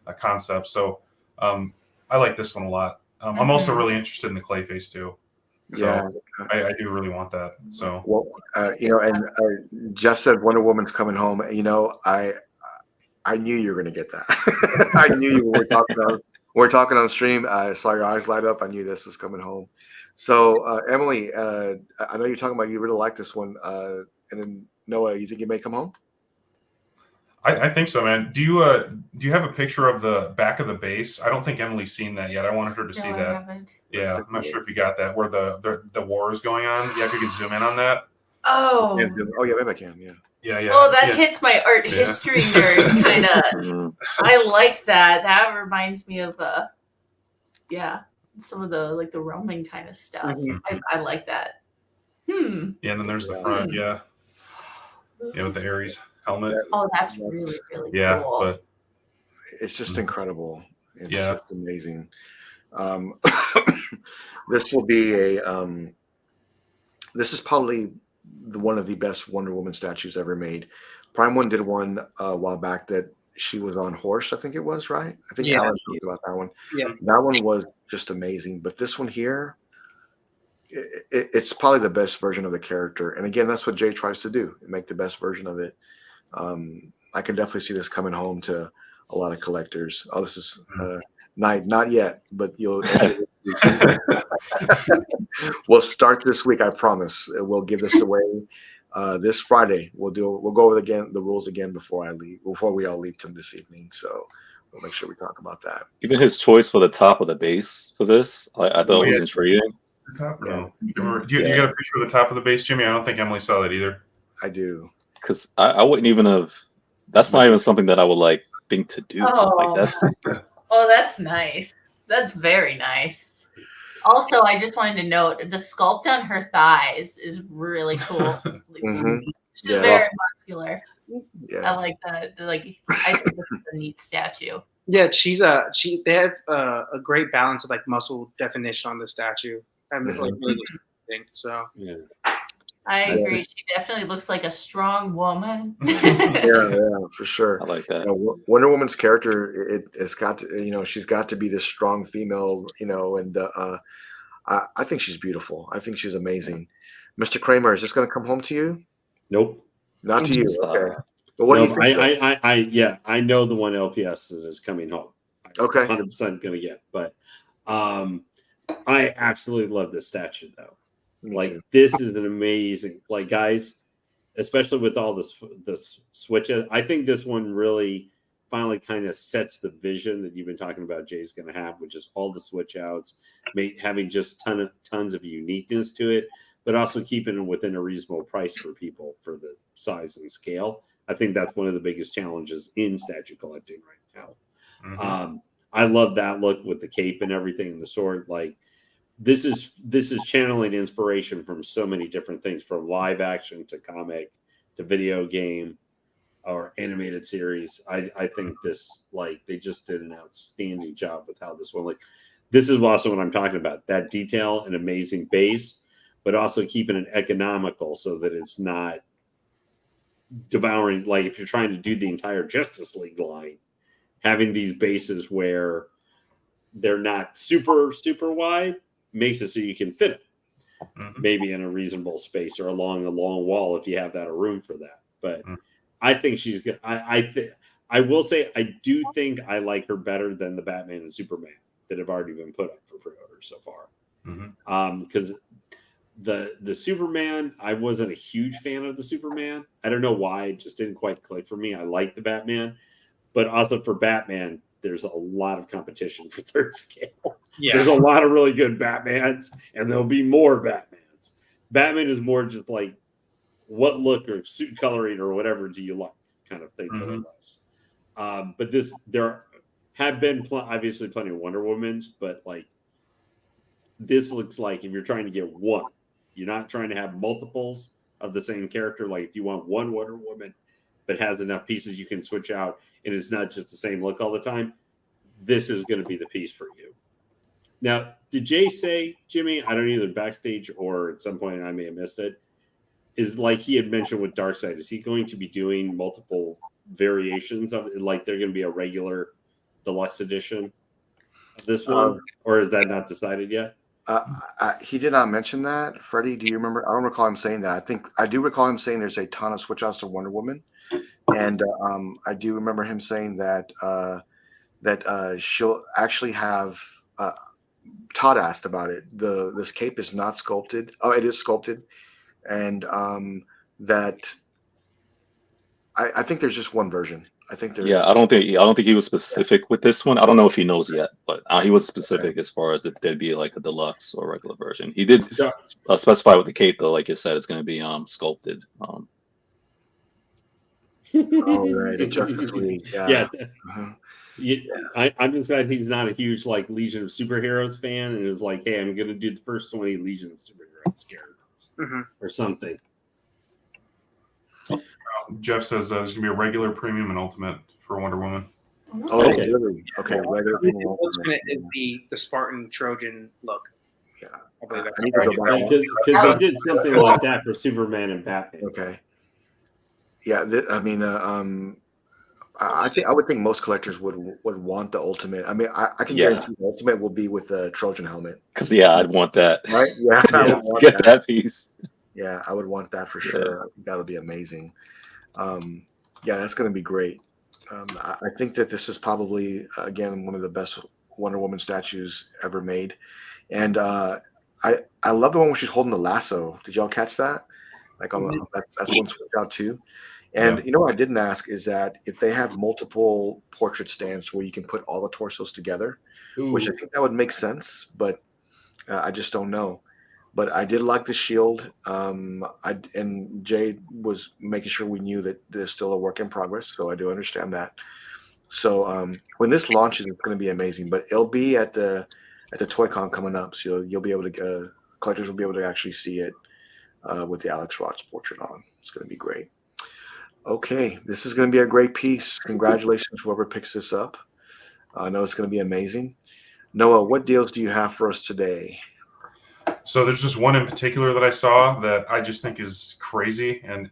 a concept. So I like this one a lot. I'm also really interested in the Clayface too. So I do really want that. So well, and Jeff said Wonder Woman's coming home. I knew you were going to get that. I knew you were talking about we're talking on stream. I saw your eyes light up. I knew this was coming home. So, Emily, I know you're talking about you really like this one. And then Noah, you think you may come home? I think so, man. Do you have a picture of the back of the base? I don't think Emily's seen that yet. I wanted her to see I that. haven't. Yeah, I'm not sure if you got that where the war is going on. Yeah, if you could zoom in on that. Oh. Oh yeah, maybe I can. Yeah. Yeah. Oh, that yeah. hits my art history nerd kind of. I like that. That reminds me of some of the Roman kind of stuff. Mhm. I like that. Yeah, and then there's the front. Yeah, with the Ares helmet. Oh, that's really, really Yeah, cool. but it's just incredible. It's Yeah. just amazing. This will be this is probably one of the best Wonder Woman statues ever made. Prime One did one a while back that she was on horse, I think it was, right? I think Yeah. Alan talked about that one. Yeah. That one was just amazing. But this one here, it's probably the best version of the character. And again, that's what Jay tries to do, make the best version of it. I can definitely see this coming home to a lot of collectors. Oh, this is not yet, but you'll. We'll start this week. I promise. We'll give this away this Friday. We'll go over the rules again before we all leave this evening. So we'll make sure we talk about that. Even his choice for the top of the base for this, I thought was intriguing. The top? No. Yeah. You got a picture of the top of the base, Jimmy? I don't think Emily saw that either. I do. Because I wouldn't even have. That's not even something that I would like think to do. Oh. Like That's nice. That's very nice. Also, I just wanted to note the sculpt on her thighs is really cool. She's very muscular. Yeah. I like that. Like, I think this is a neat statue. Yeah, they have a great balance of like muscle definition on the statue. I'm like really interesting. So Yeah. I agree. She definitely looks like a strong woman. yeah, for sure. I like that. Wonder Woman's character, it's got to, she's got to be this strong female, and I think she's beautiful. I think she's amazing. Mr. Kramer, is this going to come home to you? Nope. Not to you. Okay. But what do you think? I know the one LPS is coming home. Okay. 100% going to get, but I absolutely love this statue though. This is an amazing, guys, especially with all this switches. I think this one really finally kind of sets the vision that you've been talking about Jay's going to have, which is all the switch outs, having just tons of uniqueness to it, but also keeping it within a reasonable price for people for the size and scale. I think that's one of the biggest challenges in statue collecting right now. I love that look with the cape and everything and the sword. This is channeling inspiration from so many different things, from live action to comic to video game or animated series. I think this, they just did an outstanding job with how this one, this is also what I'm talking about, that detail and amazing base, but also keeping it economical so that it's not devouring. If you're trying to do the entire Justice League line, having these bases where they're not super, super wide makes it so you can fit it maybe in a reasonable space or along a long wall if you have that room for that. But I think she's good. I will say I do think I like her better than the Batman and Superman that have already been put up for pre-order so far. Because the Superman, I wasn't a huge fan of the Superman. I don't know why, it just didn't quite click for me. I like the Batman, but also for Batman, there's a lot of competition for third scale. Yeah. There's a lot of really good Batmans, and there'll be more Batmans. Batman is more just what look or suit coloring or whatever do you like kind of thing. But there have been obviously plenty of Wonder Womans, but this looks like if you're trying to get one, you're not trying to have multiples of the same character. If you want one Wonder Woman but has enough pieces you can switch out and it's not just the same look all the time, this is going to be the piece for you. Now, did Jay say, Jimmy, I don't know, either backstage or at some point, and I may have missed it, is he had mentioned with Darkseid, is he going to be doing multiple variations of it? They're going to be a regular deluxe edition of this one? Or is that not decided yet? He did not mention that. Freddie, do you remember? I don't recall him saying that. I do recall him saying there's a ton of switch outs to Wonder Woman. And I do remember him saying that that she'll actually have. Todd asked about it. This cape is not sculpted. Oh, it is sculpted, and that I think there's just one version. I think there's. Yeah, I don't think he was specific with this one. I don't know if he knows yet, but he was specific as far as if there'd be like a deluxe or regular version. He did specify with the cape though, like you said, it's going to be sculpted. Oh, right. Yeah. Uh-huh. I'm just glad he's not a huge like Legion of Superheroes fan, and is like, hey, I'm going to do the first 20 Legion of Superheroes characters or something. Jeff says there's going to be a regular, premium, and ultimate for Wonder Woman. Oh, okay. Really? Okay, regular. Ultimate is the Spartan Trojan look. Yeah, I believe that's I need to go back. Because they did something like that for Superman and Batman. Okay. Yeah, I mean, I would think most collectors would want the ultimate. I mean, I can guarantee the ultimate will be with the Trojan helmet. Because I'd want that. Right? Yeah, get that piece. Yeah, I would want that for sure. I think that'll be amazing. Yeah, that's going to be great. I think that this is probably again one of the best Wonder Woman statues ever made, and I love the one where she's holding the lasso. Did y'all catch that? Like that's one switch out too. And you know what I didn't ask is that if they have multiple portrait stands where you can put all the torsos together, which I think that would make sense, but I just don't know. But I did like the shield. And Jay was making sure we knew that there's still a work in progress, so I do understand that. So when this launches, it's going to be amazing. But it'll be at the ToyCon coming up, so you'll be able to collectors will be able to actually see it with the Alex Ross portrait on. It's going to be great. Okay, this is going to be a great piece. Congratulations, whoever picks this up. I know it's going to be amazing. Noah, what deals do you have for us today? So there's just one in particular that I saw that I just think is crazy. And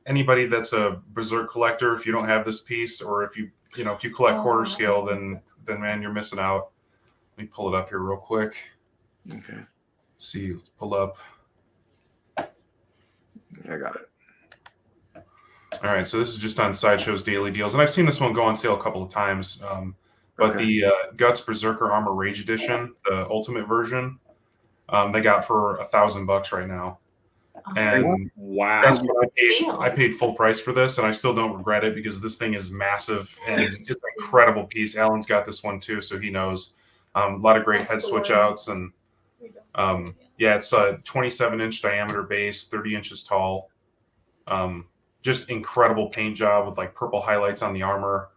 anybody that's a Berserk collector, if you don't have this piece, or if you collect quarter scale, then man, you're missing out. Let me pull it up here real quick. Okay. Let's see, let's pull up. I got it. All right, so this is just on Sideshow's daily deals, and I've seen this one go on sale a couple of times. But the Guts Berserker Armor Rage Edition, the Ultimate version, they got for $1,000 right now. And wow, that's what I paid full price for this, and I still don't regret it because this thing is massive and it's an incredible piece. Alan's got this one too, so he knows. A lot of great head switch outs, and it's a 27-inch diameter base, 30 inches tall. Just incredible paint job with like purple highlights on the armor.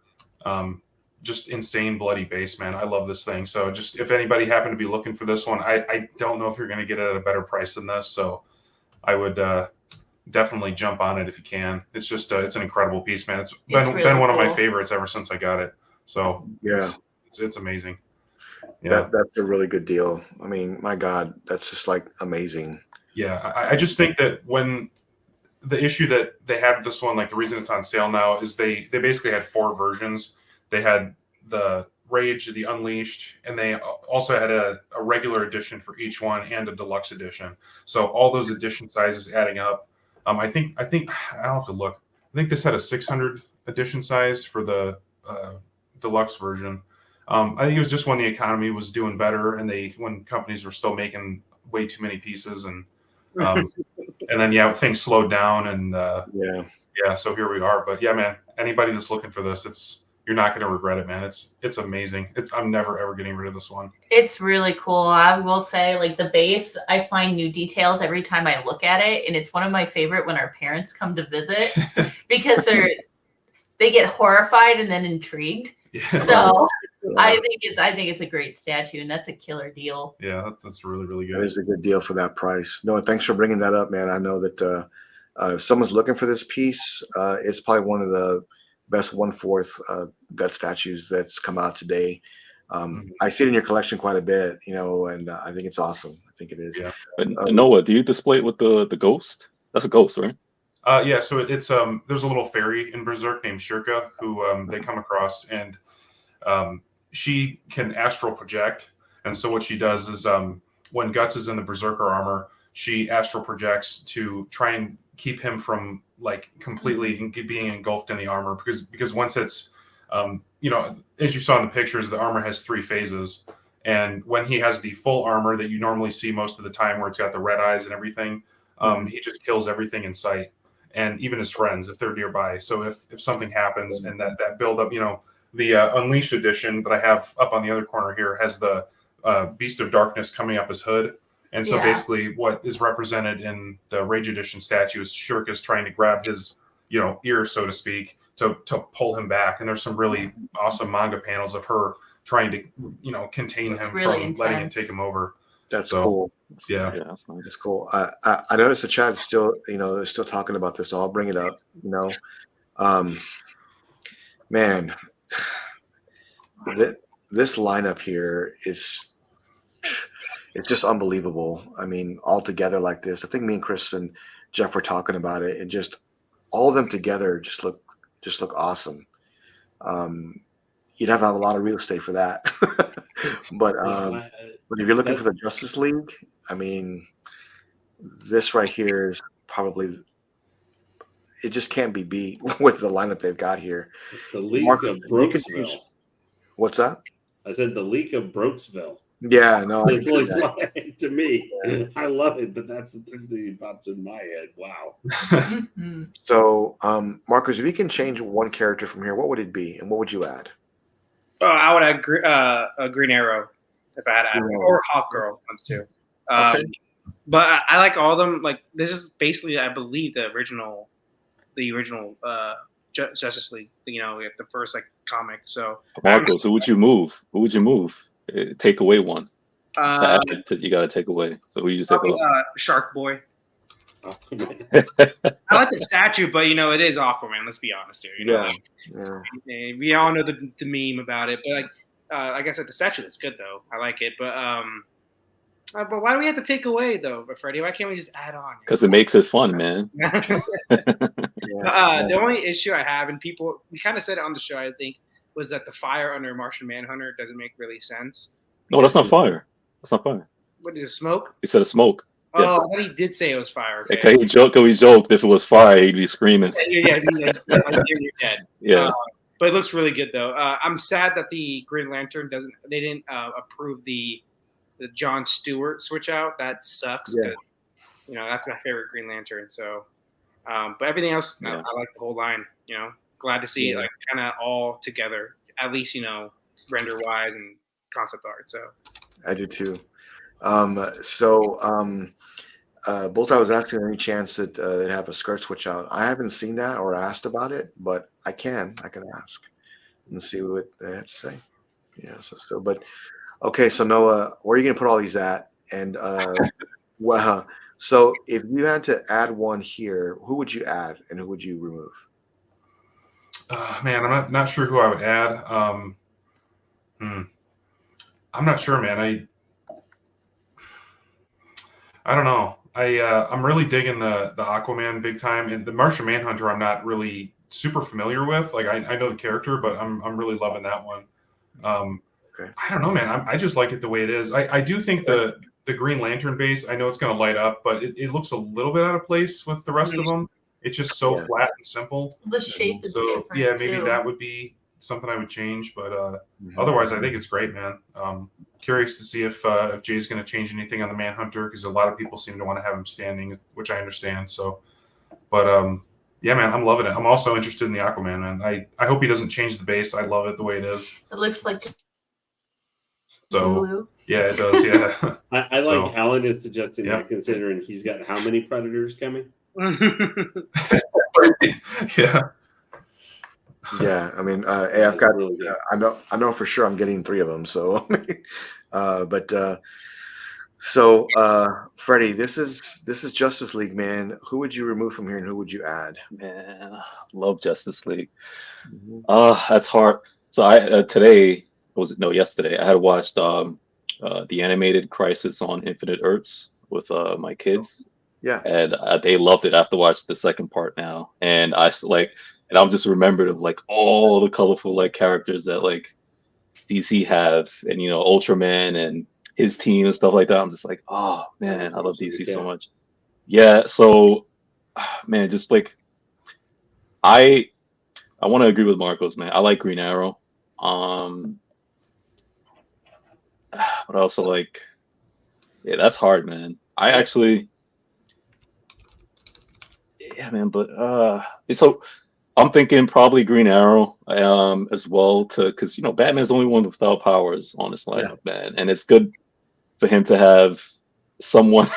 Just insane bloody base, man. I love this thing. So just if anybody happened to be looking for this one, I don't know if you're going to get it at a better price than this. So I would definitely jump on it if you can. It's just it's an incredible piece, man. It's been one of my favorites ever since I got it. So yeah, it's amazing. Yeah, that's a really good deal. I mean, my God, that's just like amazing. Yeah, I just think that when the issue that they had this one, like the reason it's on sale now is they basically had 4 versions. They had the Rage, the Unleashed, and they also had a regular edition for each one and a deluxe edition. So all those edition sizes adding up. I think I'll have to look. I think this had a 600 edition size for the deluxe version. I think it was just when the economy was doing better and when companies were still making way too many pieces, and then things slowed down, and so here we are. But yeah, man, anybody that's looking for this, you're not going to regret it, man. It's amazing. I'm never ever getting rid of this one. It's really cool. I will say, like the base, I find new details every time I look at it, and it's one of my favorite when our parents come to visit because they get horrified and then intrigued. Yeah. So I think it's a great statue, and that's a killer deal. Yeah, that's really, really good. That is a good deal for that price. No, thanks for bringing that up, man. I know that if someone's looking for this piece, it's probably one of the best 1/4 gut statues that's come out today. I see it in your collection quite a bit, and I think it's awesome. I think it is. Yeah. Noah, do you display it with the ghost? That's a ghost, right? Yeah. So it's there's a little fairy in Berserk named Shirka who they come across, and she can astral project. And so what she does is when Guts is in the Berserker armor, she astral projects to try and keep him from like completely being engulfed in the armor, because once it's You know, as you saw in the pictures, the armor has 3 phases. And when he has the full armor that you normally see most of the time, where it's got the red eyes and everything, he just kills everything in sight, and even his friends if they're nearby. So if something happens and that build up, you know, the Unleashed edition that I have up on the other corner here has the Beast of Darkness coming up his hood. And so basically what is represented in the Rage Edition statue is Shirk is trying to grab his, you know, ear, so to speak, to pull him back. And there's some really awesome manga panels of her trying to, you know, contain him from letting it take him over. That's cool. Yeah, that's nice. That's cool. I noticed the chat is still, you know, they're still talking about this, so I'll bring it up. You know, man, this lineup here is, it's just unbelievable. I mean, all together like this. I think me and Chris and Jeff were talking about it, and just all of them together just look awesome. You'd have to have a lot of real estate for that. But if you're looking for the Justice League, I mean, this right here is probably, it just can't be beat with the lineup they've got here. The League of Brokesville. What's that? I said the League of Brokesville. Yeah, no. It looks like to me. I love it, but that's the thing that pops in my head. Wow. So, Marcus, if you can change one character from here, what would it be, and what would you add? Oh, I would add a Green Arrow if I had to add, or Hawk Girl ones too. Okay. But I like all of them. Like, this is basically, I believe, the original Justice League. You know, the first like comic. So Marcos, who would you move? Who would you move? Take away one. You got to take away. So who you just take away? Shark Boy. I like the statue, but you know, it is Aquaman. Let's be honest here. You know, we all know the meme about it. But like I said, the statue is good though. I like it, but why do we have to take away though, Freddie? Why can't we just add on? Because it makes it fun, man. The only issue I have, and we kind of said it on the show, I think, was that the fire under Martian Manhunter doesn't make really sense. No, that's not fire. That's not fire. What is it? Smoke? He said a smoke. Oh, yeah. I thought he did say it was fire. Okay, he joked if it was fire, he'd be screaming. Yeah, you're dead. Yeah. But it looks really good though. I'm sad that the Green Lantern they didn't approve the John Stewart switch out. That sucks because you know that's my favorite Green Lantern. So, but everything else, I like the whole line. You know, glad to see it like kind of all together. At least you know render wise and concept art. So I do too. Both I was asking any chance that they have a skirt switch out. I haven't seen that or asked about it, but I can ask and see what they have to say. Yeah. But okay. So Noah, where are you going to put all these at? And well, so if you had to add one here, who would you add and who would you remove? Man, I'm not sure who I would add. I'm not sure, man. I don't know. I'm really digging the Aquaman big time, and the Martian Manhunter I'm not really super familiar with. Like I know the character, but I'm really loving that one. Okay. I don't know, man. I just like it the way it is. I do think the Green Lantern base, I know it's going to light up, but it looks a little bit out of place with the rest of them. It's just so flat and simple. The shape is different. Yeah, maybe that would be something I would change, but otherwise I think it's great, man. Curious to see if Jay's going to change anything on the Manhunter, because a lot of people seem to want to have him standing, which I understand. So, but yeah, man, I'm loving it. I'm also interested in the Aquaman, man. I hope he doesn't change the base. I love it the way it is. It looks like so. Yeah, it does. Yeah. I like Alan is suggesting that, considering he's got how many Predators coming? Yeah. Yeah, I mean, hey, I've got. Really I know for sure I'm getting 3 of them. So, Freddie, this is Justice League, man. Who would you remove from here, and who would you add? Man, love Justice League. That's hard. So yesterday I had watched the animated Crisis on Infinite Earths with my kids. Yeah, and they loved it. I have to watch the second part now, and and I'm just remembered of like all the colorful like characters that like DC have, and you know Ultraman and his team and stuff like that. I'm just like, oh man, I love DC so much. Yeah, so man, just like I want to agree with Marcos, man. I like Green Arrow. But I also like, yeah, that's hard, man. I actually, yeah, man. But so I'm thinking probably Green Arrow, as well, because Batman's the only one without powers on this lineup, man, and it's good for him to have someone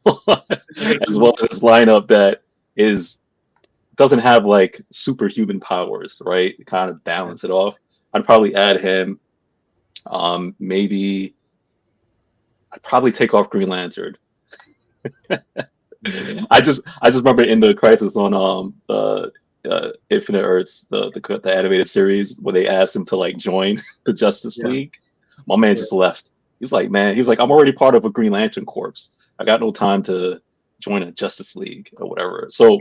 as well in this lineup that doesn't have like superhuman powers, right? Kind of balance it off. I'd probably add him. Maybe I'd probably take off Green Lantern. I just remember in the Crisis on the Infinite Earths, the animated series, where they asked him to like join the Justice League. My man just left. He's like, I'm already part of a Green Lantern Corps. I got no time to join a Justice League or whatever. So,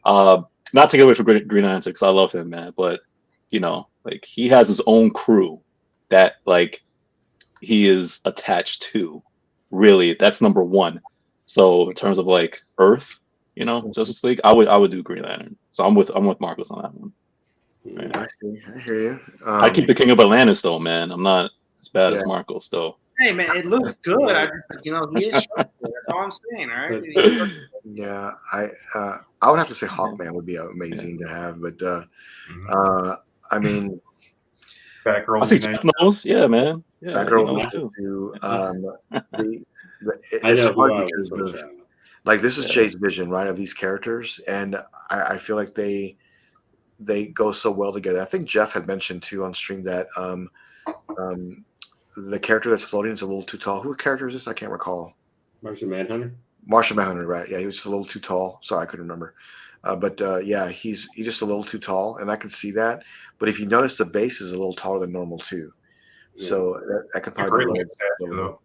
not take away from Green Lantern, because I love him, man. But like, he has his own crew that like he is attached to. Really, that's number one. So in terms of like Earth, Justice League, I would do Green Lantern. So I'm with Marcos on that one. Right. I hear you. I keep the King of Atlantis though, man. I'm not as bad as Marcos though. Hey man, it looks good. I just he is sharp. That's all I'm saying. All right. Yeah, I would have to say Hawkman would be amazing to have, but I mean, Batgirl. I see Jeff knows. Yeah, man. Yeah, Batgirl knows too. It's hard because like this is Jay's vision, right, of these characters, and I feel like they go so well together. I think Jeff had mentioned too on stream that the character that's floating is a little too tall. Who character is this? I can't recall. Martian Manhunter. Martian Manhunter, right? Yeah, he was just a little too tall. Sorry, I couldn't remember. But yeah, he's just a little too tall, and I can see that. But if you notice, the base is a little taller than normal too. So that could probably be though.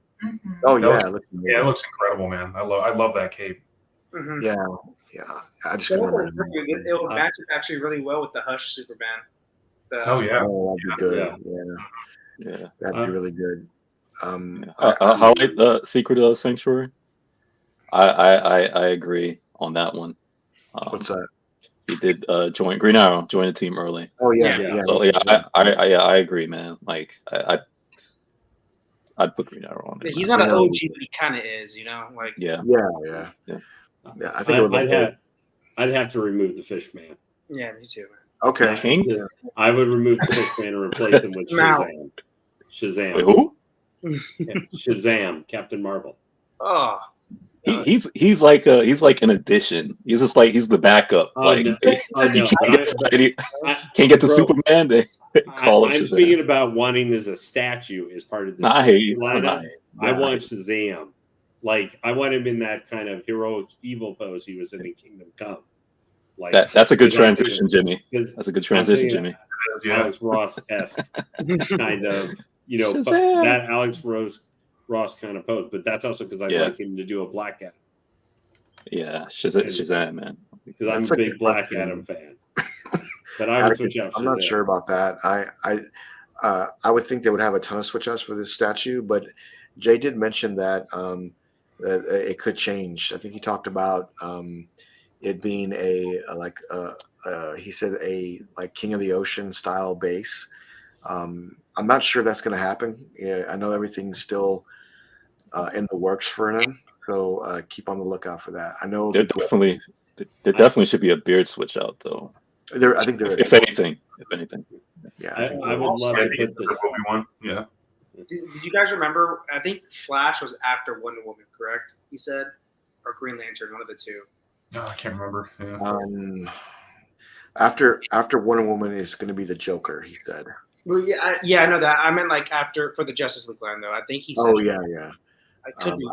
Oh yeah, it looks incredible, man. I love that cape. Mm-hmm. Yeah. I just couldn't remember. It will match actually really well with the Hush Superman. That'd be good. Yeah, that'd be really good. How like the Secret of the Sanctuary? I agree on that one. What's that? He did join Green Arrow, join the team early. Oh yeah. So I agree, man. Like I'd put Green Arrow on there. He's not an OG, but he kind of is, like yeah. I think I'd have to remove the Fishman. Yeah, me too. Okay. King? I would remove the Fishman and replace him with Shazam. Shazam. Wait, who? Shazam, Captain Marvel. Oh. He's like an addition. He's just like he's the backup. Can't get to Superman. I'm thinking about wanting as a statue as part of the lineup. I want Shazam. Like I want him in that kind of heroic evil pose he was in Kingdom Come. Like that's a good transition, Jimmy. That's a good transition, Jimmy. Alex Ross-esque kind of, that Alex Ross kind of pose. But that's also because I like him to do a Black Adam. Yeah, Shazam, man. Because I'm a big Black Adam fan. But I would switch out. I'm not sure about that. I would think they would have a ton of switch outs for this statue, but Jay did mention that that it could change. I think he talked about it being he said a like King of the Ocean style base. I'm not sure that's going to happen. Yeah, I know everything's still in the works for them, so keep on the lookout for that. I know there definitely should be a beard switch out though. I think there. If anything. Yeah, I would love to put this one. Yeah. Did you guys remember? I think Flash was after Wonder Woman, correct? He said, or Green Lantern, one of the two. No, I can't remember. Yeah. After Wonder Woman is going to be the Joker, he said. Well, yeah, I know that. I meant like after for the Justice League line, though. I think he said. Oh yeah. I could be.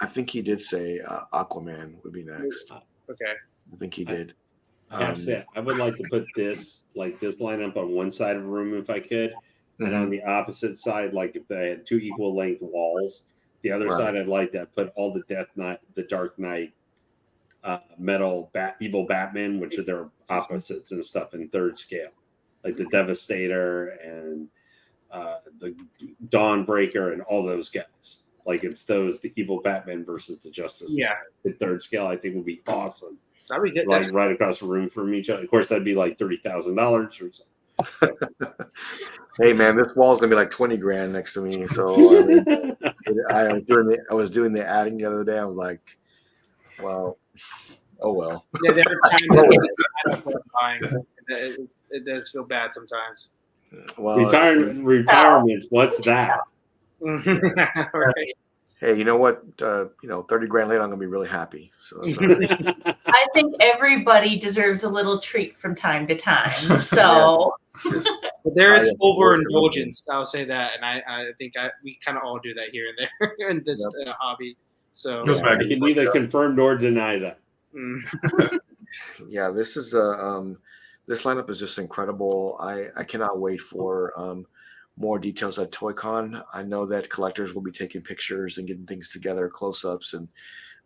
I think he did say Aquaman would be next. Okay. I think he did. I have to say, I would like to put this lineup on one side of the room if I could, and on the opposite side, like if they had two equal length walls, the other side I'd like that put all the Dark Knight, metal evil Batman, which are their opposites and stuff in third scale, like the Devastator and the Dawnbreaker and all those guys. Like it's the evil Batman versus the Justice League. In third scale, I think would be awesome. That'd be good. like right across the room from each other. Of course, that'd be like $30,000 or something. So. Hey man, this wall's gonna be like 20 grand next to me. So I mean, I was doing the adding the other day. I was like, well, oh well. Yeah, there are times that I don't feel like buying. It does feel bad sometimes. Well, retirement. What's that? Right. hey, you know what? 30 grand later, I'm gonna be really happy. So that's all right. I think everybody deserves a little treat from time to time. So But there is overindulgence. I'll say that, and I think we kind of all do that here and there in this hobby. So I can neither confirm nor deny that. Yeah, this is this lineup is just incredible. I cannot wait for more details at ToyCon. I know that collectors will be taking pictures and getting things together, close-ups, and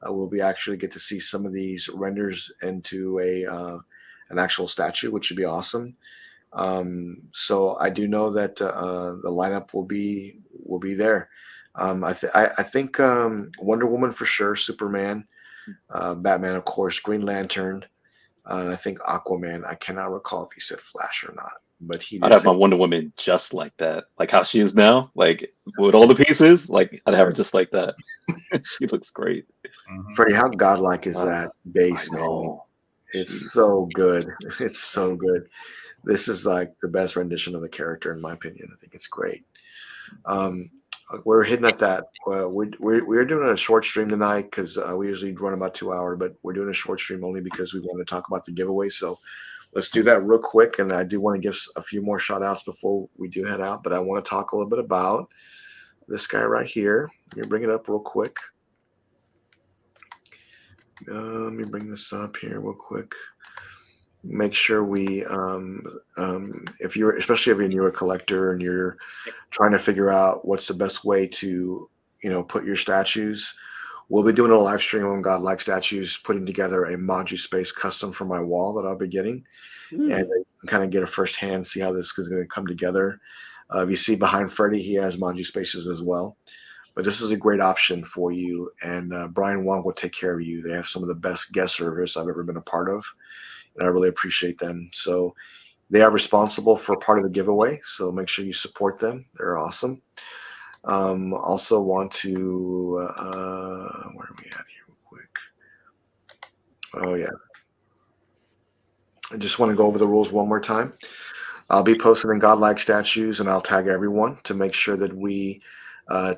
we'll be actually get to see some of these renders into an actual statue, which would be awesome. So I do know that the lineup will be there. I think Wonder Woman for sure, Superman, Batman of course, Green Lantern, and I think Aquaman. I cannot recall if he said Flash or not, but I'd have my Wonder Woman just like that, like how she is now, like with all the pieces. Like I'd have her just like that. She looks great. Freddie, how godlike is that base, man? It's so good. It's so good. This is like the best rendition of the character, in my opinion. I think it's great. We're hitting at that. We're doing a short stream tonight because we usually run about 2 hours, but we're doing a short stream only because we want to talk about the giveaway. So let's do that real quick. And I do want to give a few more shout outs before we do head out, but I want to talk a little bit about this guy right here. Let me bring it up real quick. Let me bring this up here real quick. Make sure we, if you're, especially if you're a collector and you're trying to figure out what's the best way to, put your statues, we'll be doing a live stream on Godlike Statues, putting together a Maju Space custom for my wall that I'll be getting, and you can kind of get a firsthand see how this is going to come together. If you see behind Freddie, he has Maju Spaces as well. But this is a great option for you, and Brian Wong will take care of you. They have some of the best guest service I've ever been a part of, and I really appreciate them. So they are responsible for part of the giveaway, so make sure you support them. They're awesome. Also want to, where are we at here real quick? Oh, yeah. I just want to go over the rules one more time. I'll be posting in Godlike Statues, and I'll tag everyone to make sure that we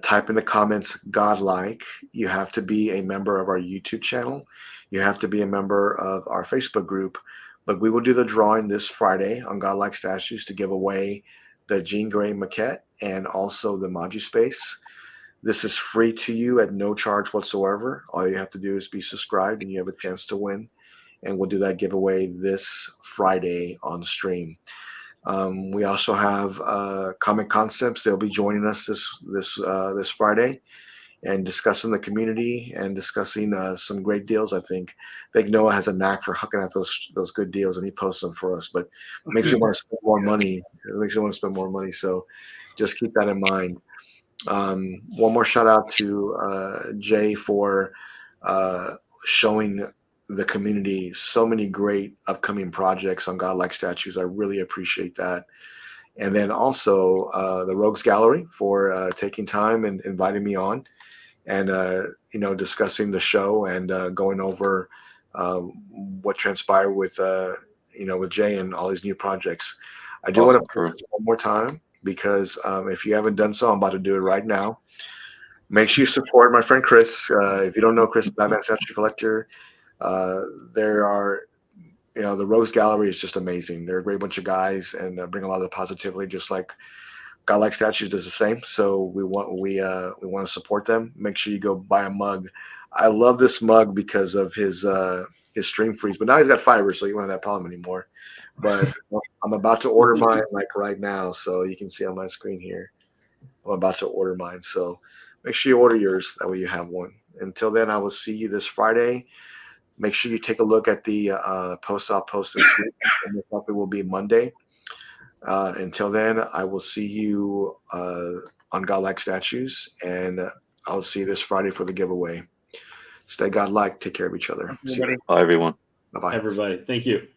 type in the comments Godlike. You have to be a member of our YouTube channel. You have to be a member of our Facebook group. But we will do the drawing this Friday on Godlike Statues to give away the Jean Grey maquette and also the Maju Space. This is free to you at no charge whatsoever. All you have to do is be subscribed and you have a chance to win. And we'll do that giveaway this Friday on stream. We also have Comic Concepts. They'll be joining us this Friday and discussing the community and discussing some great deals. I think Noah has a knack for hooking at those good deals, and he posts them for us. But it makes you want to spend more money. It makes you want to spend more money. So just keep that in mind. One more shout out to Jay for showing the community so many great upcoming projects on Godlike Statues. I really appreciate that. And then also the Rogues Gallery for taking time and inviting me on and discussing the show and going over what transpired with with Jay and all these new projects. I do want to put this one more time because if you haven't done so, I'm about to do it right now. Make sure you support my friend Chris. If you don't know Chris, Batman Statue Collector, there are, the Rose Gallery is just amazing. They're a great bunch of guys and bring a lot of positivity, just like Godlike Statues does the same. So we want to support them. Make sure you go buy a mug. I love this mug because of his stream freeze, but now he's got fiber, so you won't have that problem anymore. But I'm about to order mine like right now, so you can see on my screen here. I'm about to order mine, so make sure you order yours. That way you have one. Until then, I will see you this Friday. Make sure you take a look at the post I'll post this week. And it probably will be Monday. Until then, I will see you on Godlike Statues, and I'll see you this Friday for the giveaway. Stay godlike. Take care of each other. Bye, everyone. Bye bye. everybody. Thank you.